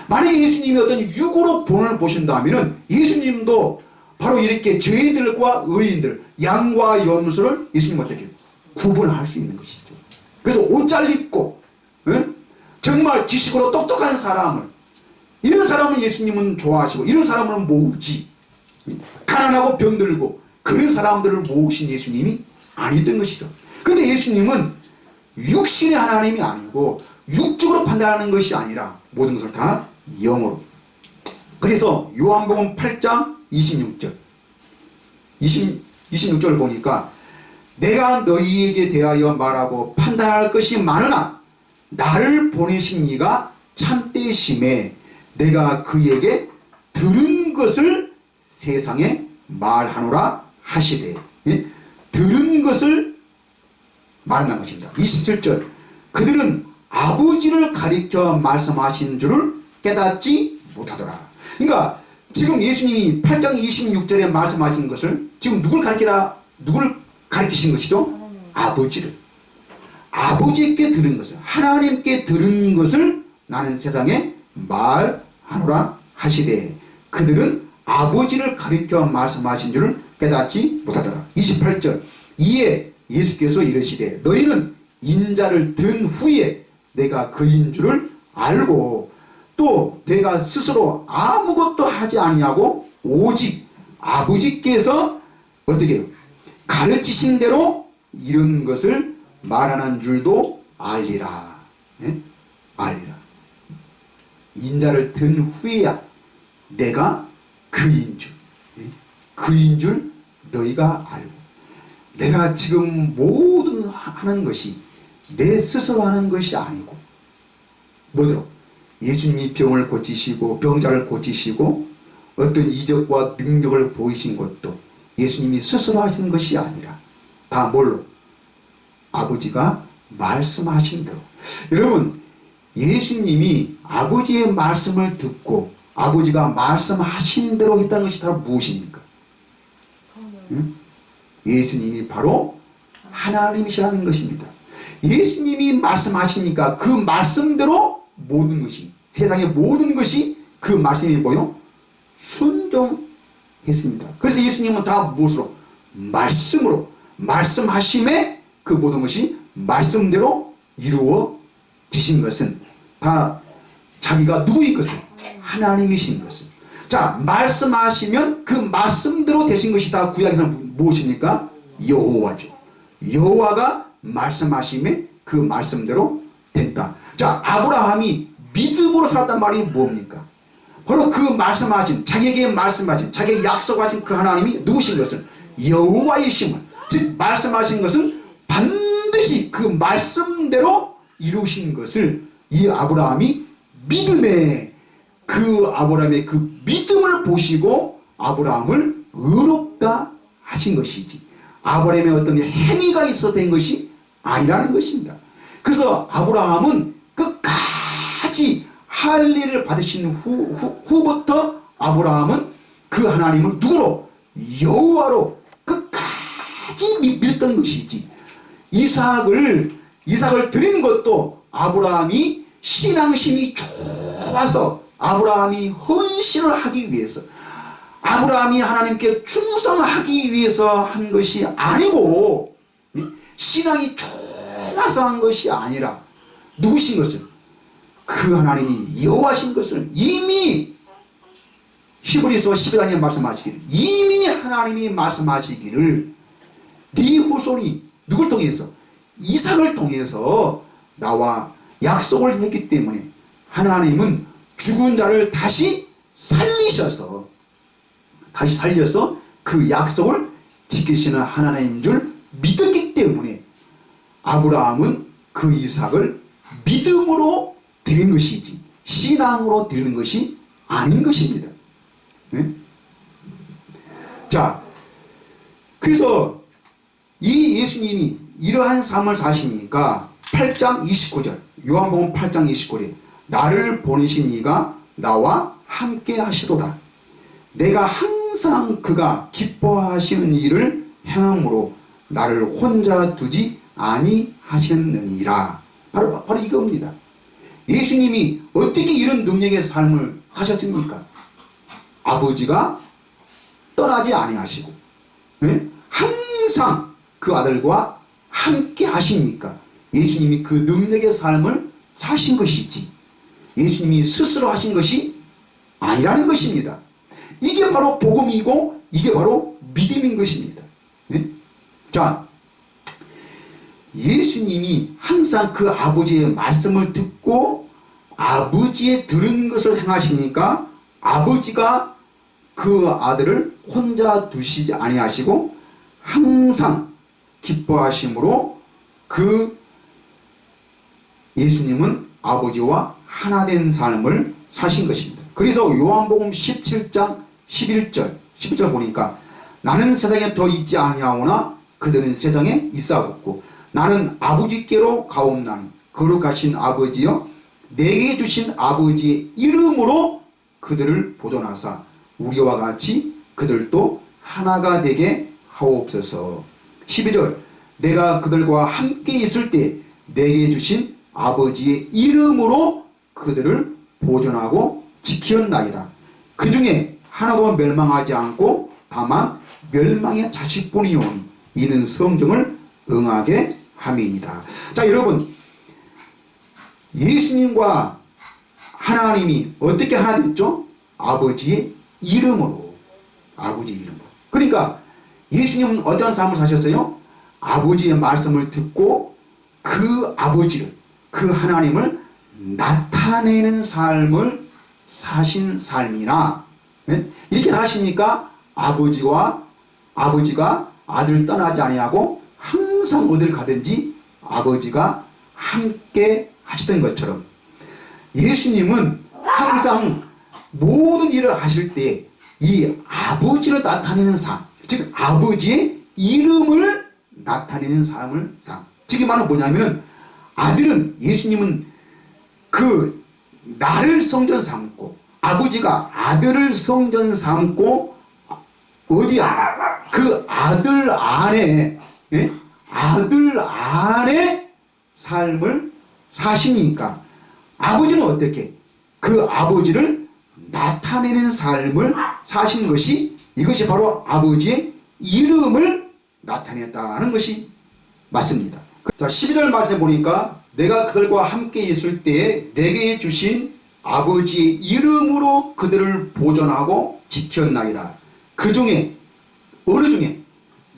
만약에 예수님이 어떤 육으로 본을 보신다면 예수님도 바로 이렇게 죄인들과 의인들, 양과 염소를 예수님 어떻게 구분할 수 있는 것이죠. 그래서 옷 잘 입고 정말 지식으로 똑똑한 사람을, 이런 사람을 예수님은 좋아하시고 이런 사람은 모으지. 가난하고 병들고 그런 사람들을 모으신 예수님이 아니었던 것이죠. 그런데 예수님은 육신의 하나님이 아니고 육적으로 판단하는 것이 아니라 모든 것을 다 영으로. 그래서 요한복음 8장 26절 26절을 보니까 내가 너희에게 대하여 말하고 판단할 것이 많으나 나를 보내신 이가 참되심에 내가 그에게 들은 것을 세상에 말하노라 하시되. 예? 들은 것을 말한다는 것입니다. 27절 그들은 아버지를 가리켜 말씀하신 줄을 깨닫지 못하더라. 그러니까 지금 예수님이 8장 26절에 말씀하신 것을 지금 누굴 가리키신 것이죠? 아버지를. 아버지께 들은 것을, 하나님께 들은 것을 나는 세상에 말하노라 하시되 그들은 아버지를 가리켜 말씀하신 줄을 깨닫지 못하더라. 28절 이에 예수께서 이르시되 너희는 인자를 든 후에 내가 그인 줄을 알고 또 내가 스스로 아무것도 하지 아니하고 오직 아버지께서 어떻게 가르치신 대로 이런 것을 말하는 줄도 알리라. 네? 알리라. 인자를 든 후에야 내가 그인 줄, 네? 그인 줄 너희가 알고. 내가 지금 모든 하는 것이 내 스스로 하는 것이 아니고 뭐더러 예수님이 병을 고치시고 병자를 고치시고 어떤 이적과 능력을 보이신 것도 예수님이 스스로 하시는 것이 아니라 다 뭘로? 아버지가 말씀하신 대로. 여러분 예수님이 아버지의 말씀을 듣고 아버지가 말씀하신 대로 했다는 것이 다 무엇입니까? 응? 예수님이 바로 하나님이시라는 것입니다. 예수님이 말씀하시니까 그 말씀대로 모든 것이, 세상의 모든 것이 그 말씀이 뭐요? 순종했습니다. 그래서 예수님은 다 무엇으로? 말씀으로, 말씀하심에 그 모든 것이 말씀대로 이루어지신 것은 다 자기가 누구인 것은? 하나님이신 것은. 자, 말씀하시면 그 말씀대로 되신 것이 다 구약에서는 무엇입니까? 여호와죠. 여호와가 말씀하심에 그 말씀대로 된다. 자, 아브라함이 믿음으로 살았단 말이 뭡니까? 바로 그 말씀하신, 자기에게 말씀하신, 자기에게 약속하신 그 하나님이 누구신 것을? 여호와이심을, 즉 말씀하신 것은 반드시 그 말씀대로 이루신 것을 이 아브라함이 믿음에, 그 아브라함의 그 믿음을 보시고 아브라함을 의롭다 하신 것이지 아브라함의 어떤 행위가 있어 된 것이 아니라는 것입니다. 그래서 아브라함은 끝까지 할례를 받으신 후부터 아브라함은 그 하나님을 누구로? 여호와로 끝까지 믿었던 것이지. 이삭을 드린 것도 아브라함이 신앙심이 좋아서 아브라함이 헌신을 하기 위해서, 아브라함이 하나님께 충성하기 위해서 한 것이 아니고 신앙이 좋아서 한 것이 아니라 누구신 것을? 그 하나님이 여호와신 것을 이미 히브리서 12장에 말씀하시기를, 이미 하나님이 말씀하시기를 네 후손이 누굴 통해서? 이삭을 통해서 나와 약속을 했기 때문에 하나님은 죽은 자를 다시 살려서 그 약속을 지키시는 하나님인 줄 믿었기 때문에 아브라함은 그 이삭을 믿음으로 드린 것이지 신앙으로 드리는 것이 아닌 것입니다. 네? 자, 그래서 이 예수님이 이러한 삶을 사시니까 8장 29절, 요한복음 8장 29절에 나를 보내신 이가 나와 함께 하시도다. 내가 항상 그가 기뻐하시는 일을 행함으로 나를 혼자 두지 아니하셨느니라. 바로 이겁니다. 예수님이 어떻게 이런 능력의 삶을 하셨습니까? 아버지가 떠나지 아니하시고, 네? 항상 그 아들과 함께 하시니까 예수님이 그 능력의 삶을 사신 것이지 예수님이 스스로 하신 것이 아니라는 것입니다. 이게 바로 복음이고 이게 바로 믿음인 것입니다. 자, 예수님이 항상 그 아버지의 말씀을 듣고 아버지의 들은 것을 행하시니까 아버지가 그 아들을 혼자 두시지 아니하시고 항상 기뻐하심으로 그 예수님은 아버지와 하나 된 삶을 사신 것입니다. 그래서 요한복음 17장 11절 보니까 나는 세상에 더 있지 아니하오나 그들은 세상에 있사옵고 나는 아버지께로 가옵나니 거룩하신 아버지여 내게 주신 아버지의 이름으로 그들을 보존하사 우리와 같이 그들도 하나가 되게 하옵소서. 12절 내가 그들과 함께 있을 때 내게 주신 아버지의 이름으로 그들을 보존하고 지키었나이다. 그 중에 하나도 멸망하지 않고 다만 멸망의 자식뿐이오니 이는 성경을 응하게 함이니라. 자, 여러분, 예수님과 하나님이 어떻게 하나 됐죠? 아버지의 이름으로. 아버지의 이름으로. 그러니까 예수님은 어떠한 삶을 사셨어요? 아버지의 말씀을 듣고 그 아버지를, 그 하나님을 나타내는 삶을 사신 삶이나, 이렇게 하시니까 아버지가 아들을 떠나지 아니하고 항상 어딜 가든지 아버지가 함께 하시던 것처럼 예수님은 항상 모든 일을 하실 때 이 아버지를 나타내는 삶, 즉 아버지의 이름을 나타내는 삶을 즉 이 말은 뭐냐면은 아들은, 예수님은 그 나를 성전 삼고 아버지가 아들을 성전 삼고 어디야? 그 아들 안에, 아들 안에 삶을 사시니까 아버지는 어떻게? 그 아버지를 나타내는 삶을 사신 것이, 이것이 바로 아버지의 이름을 나타냈다는 것이 맞습니다. 자, 12절 말씀에 보니까 내가 그들과 함께 있을 때에 내게 주신 아버지의 이름으로 그들을 보존하고 지켰나이다. 그 중에 어느 중에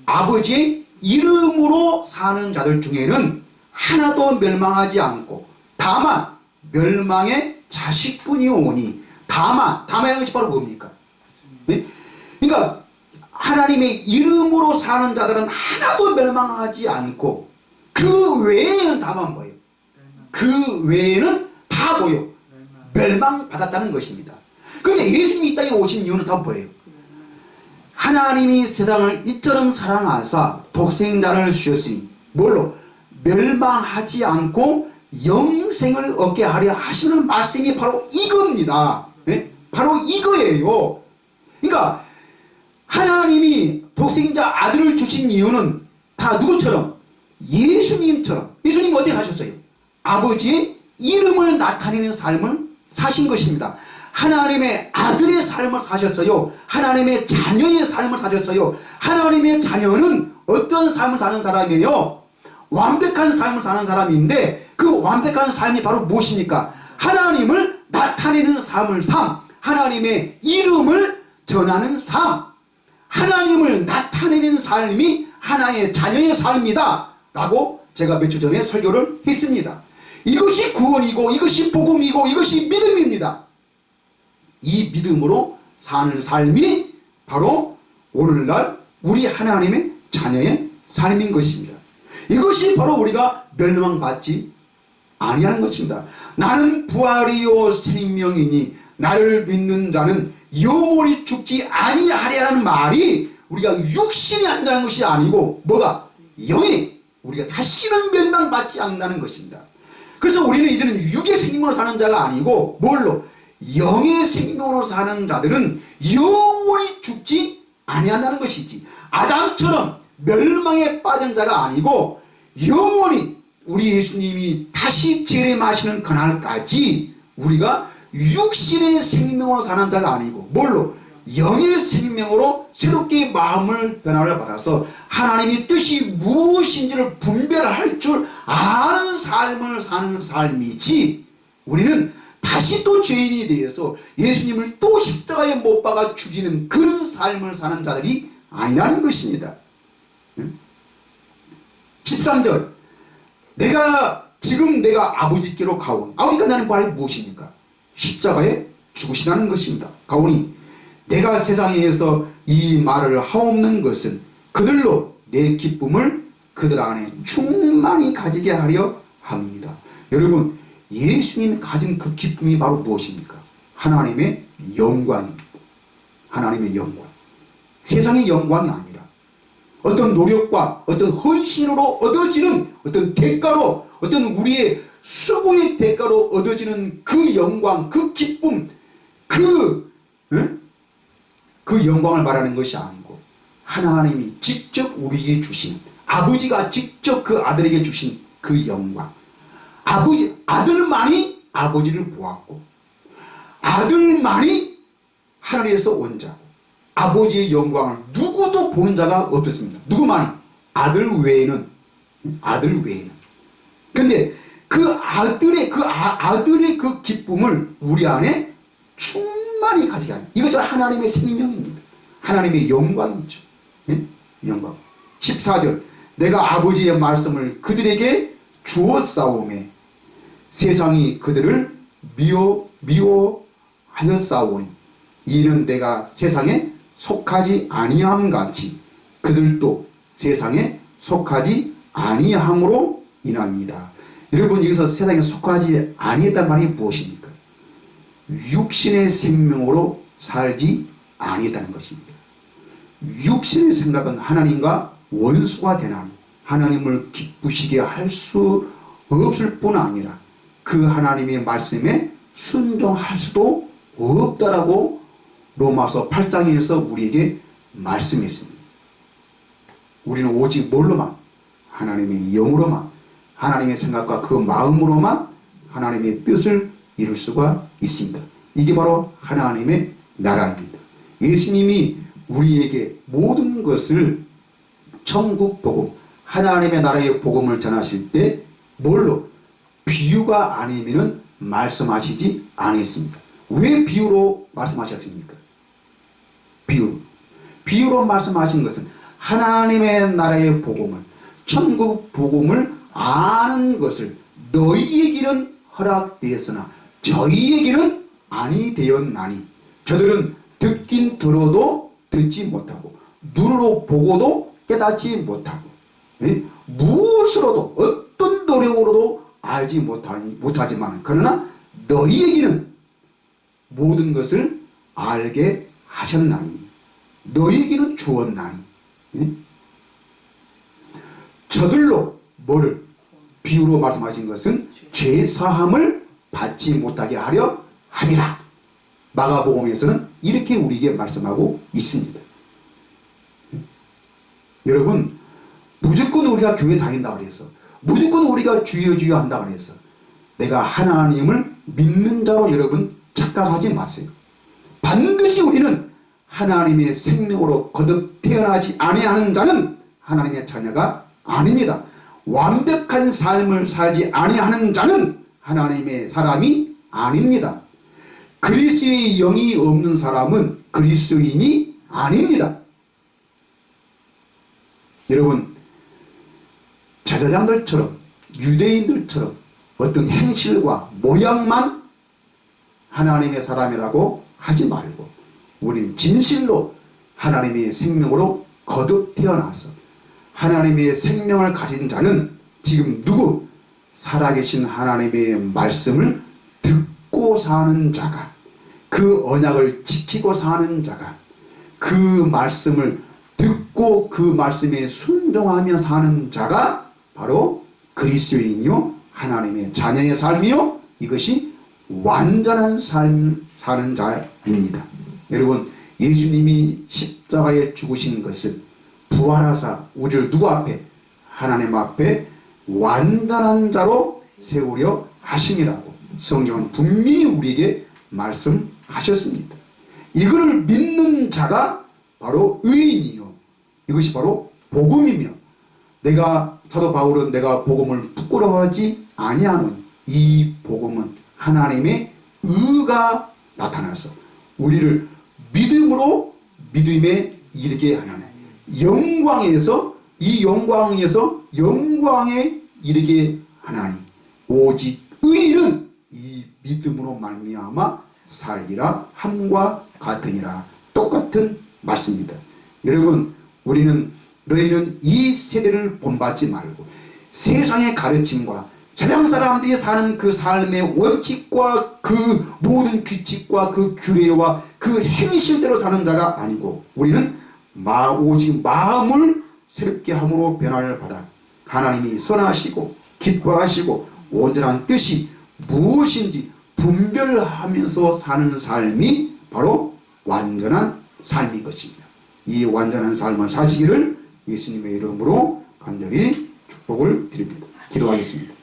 아버지의 이름으로 사는 자들 중에는 하나도 멸망하지 않고 다만 멸망의 자식뿐이오니, 다만이라는 것이 바로 뭡니까? 네? 그러니까 하나님의 이름으로 사는 자들은 하나도 멸망하지 않고 그 외에는 다만 뭐예요? 그 외에는 다 뭐예요? 멸망받았다는 것입니다. 그런데 예수님이 이 땅에 오신 이유는 다 뭐예요? 하나님이 세상을 이처럼 사랑하사 독생자를 주셨으니 뭘로? 멸망하지 않고 영생을 얻게 하려 하시는 말씀이 바로 이겁니다. 네? 바로 이거예요. 그러니까 하나님이 독생자 아들을 주신 이유는 다 누구처럼? 예수님처럼. 예수님이 어떻게 하셨어요? 아버지의 이름을 나타내는 삶을 사신 것입니다. 하나님의 아들의 삶을 사셨어요. 하나님의 자녀의 삶을 사셨어요. 하나님의 자녀는 어떤 삶을 사는 사람이에요? 완벽한 삶을 사는 사람인데 그 완벽한 삶이 바로 무엇입니까? 하나님을 나타내는 삶을 하나님의 이름을 전하는 삶, 하나님을 나타내는 삶이 하나의 자녀의 삶이다 라고 제가 며칠 전에 설교를 했습니다. 이것이 구원이고 이것이 복음이고 이것이 믿음입니다. 이 믿음으로 사는 삶이 바로 오늘날 우리 하나님의 자녀의 삶인 것입니다. 이것이 바로 우리가 멸망받지 아니하는 것입니다. 나는 부활이요 생명이니 나를 믿는 자는 영원히 죽지 아니하리라는 말이 우리가 육신이 한다는 것이 아니고 뭐가? 영이, 우리가 다시는 멸망받지 않는다는 것입니다. 그래서 우리는 이제는 육의 생명으로 사는 자가 아니고 뭘로? 영의 생명으로 사는 자들은 영원히 죽지 아니한다는 것이지, 아담처럼 멸망에 빠진 자가 아니고 영원히 우리 예수님이 다시 재림하시는 그날까지 우리가 육신의 생명으로 사는 자가 아니고 뭘로? 영의 생명으로 새롭게 마음을 변화를 받아서 하나님의 뜻이 무엇인지를 분별할 줄 아는 삶을 사는 삶이지, 우리는 다시 또 죄인이 되어서 예수님을 또 십자가에 못 박아 죽이는 그런 삶을 사는 자들이 아니라는 것입니다. 13절 지금 내가 아버지께로 가오니, 아버지가 나는 말이 무엇입니까? 십자가에 죽으시다는 것입니다. 가오니 내가 세상에서 이 말을 하옵는 것은 그들로 내 기쁨을 그들 안에 충만히 가지게 하려 합니다. 여러분, 예수님이 가진 그 기쁨이 바로 무엇입니까? 하나님의 영광입니다. 하나님의 영광. 세상의 영광이 아니라 어떤 노력과 어떤 헌신으로 얻어지는 어떤 대가로, 어떤 우리의 수고의 대가로 얻어지는 그 영광, 그 기쁨, 그 영광을 말하는 것이 아니고 하나님이 직접 우리에게 주신, 아버지가 직접 그 아들에게 주신 그 영광. 아들만이 아버지를 보았고 아들만이 하늘에서 온 자고 아버지의 영광을 누구도 보는 자가 없었습니다. 누구만이? 아들 외에는. 그런데 그 아들의 그 기쁨을 우리 안에 충만히 가지게 하는, 이것이 하나님의 생명입니다. 하나님의 영광이죠. 네? 영광. 14절 내가 아버지의 말씀을 그들에게 주었사오매 세상이 그들을 미워하였사오니 이는 내가 세상에 속하지 아니함 같이 그들도 세상에 속하지 아니함으로 인합니다. 여러분, 여기서 세상에 속하지 아니했단 말이 무엇입니까? 육신의 생명으로 살지 아니했다는 것입니다. 육신의 생각은 하나님과 원수가 되나니 하나님을 기쁘시게 할 수 없을 뿐 아니라 그 하나님의 말씀에 순종할 수도 없다라고 로마서 8장에서 우리에게 말씀했습니다. 우리는 오직 뭘로만? 하나님의 영으로만, 하나님의 생각과 그 마음으로만 하나님의 뜻을 이룰 수가 있습니다. 이게 바로 하나님의 나라입니다. 예수님이 우리에게 모든 것을 천국 복음, 하나님의 나라의 복음을 전하실 때 뭘로? 비유가 아니면은 말씀하시지 않았습니다. 왜 비유로 말씀하셨습니까? 비유로 말씀하신 것은 하나님의 나라의 복음을, 천국 복음을 아는 것을 너희에게는 허락되었으나 저희에게는 아니 되었나니 저들은 듣긴 들어도 듣지 못하고 눈으로 보고도 깨닫지 못하고 무엇으로도 어떤 노력으로도 알지 못하지만 그러나 너희에게는 모든 것을 알게 하셨나니 너희에게는 주었나니 저들로 뭐를 비유로 말씀하신 것은 죄사함을 받지 못하게 하려 함이라. 마가복음에서는 이렇게 우리에게 말씀하고 있습니다. 여러분, 무조건 우리가 교회 다닌다고 그래서, 무조건 우리가 주여 주여 한다고 그래서 내가 하나님을 믿는 자로 여러분 착각하지 마세요. 반드시 우리는 하나님의 생명으로 거듭 태어나지 아니하는 자는 하나님의 자녀가 아닙니다. 완벽한 삶을 살지 아니하는 자는 하나님의 사람이 아닙니다. 그리스도의 영이 없는 사람은 그리스도인이 아닙니다. 여러분, 제사장들처럼 유대인들처럼 어떤 행실과 모양만 하나님의 사람이라고 하지 말고 우리는 진실로 하나님의 생명으로 거듭 태어나서 하나님의 생명을 가진 자는 지금 누구? 살아계신 하나님의 말씀을 듣고 사는 자가, 그 언약을 지키고 사는 자가, 그 말씀을 듣고 그 말씀에 순종하며 사는 자가 바로 그리스도인이요 하나님의 자녀의 삶이요 이것이 완전한 삶을 사는 자입니다. 여러분, 예수님이 십자가에 죽으신 것은 부활하사 우리를 누구 앞에? 하나님 앞에 완전한 자로 세우려 하심이라고 성경은 분명히 우리에게 말씀하셨습니다. 이거를 믿는 자가 바로 의인이요 이것이 바로 복음이며, 내가 사도 바울은 내가 복음을 부끄러워하지 아니하노니 이 복음은 하나님의 의가 나타나서 우리를 믿음으로 믿음에 이르게 하나니 영광에서 이 영광에서 영광에 이르게 하나니 오직 의인은 이 믿음으로 말미암아 살리라 함과 같으니라. 똑같은 말씀입니다. 여러분, 우리는 너희는 이 세대를 본받지 말고 세상의 가르침과 세상 사람들이 사는 그 삶의 원칙과 그 모든 규칙과 그 규례와 그 행실대로 사는 자가 아니고 우리는 오직 마음을 새롭게 함으로 변화를 받아 하나님이 선하시고 기뻐하시고 온전한 뜻이 무엇인지 분별하면서 사는 삶이 바로 완전한 삶인 것입니다. 이 완전한 삶을 사시기를 예수님의 이름으로 간절히 축복을 드립니다. 기도하겠습니다.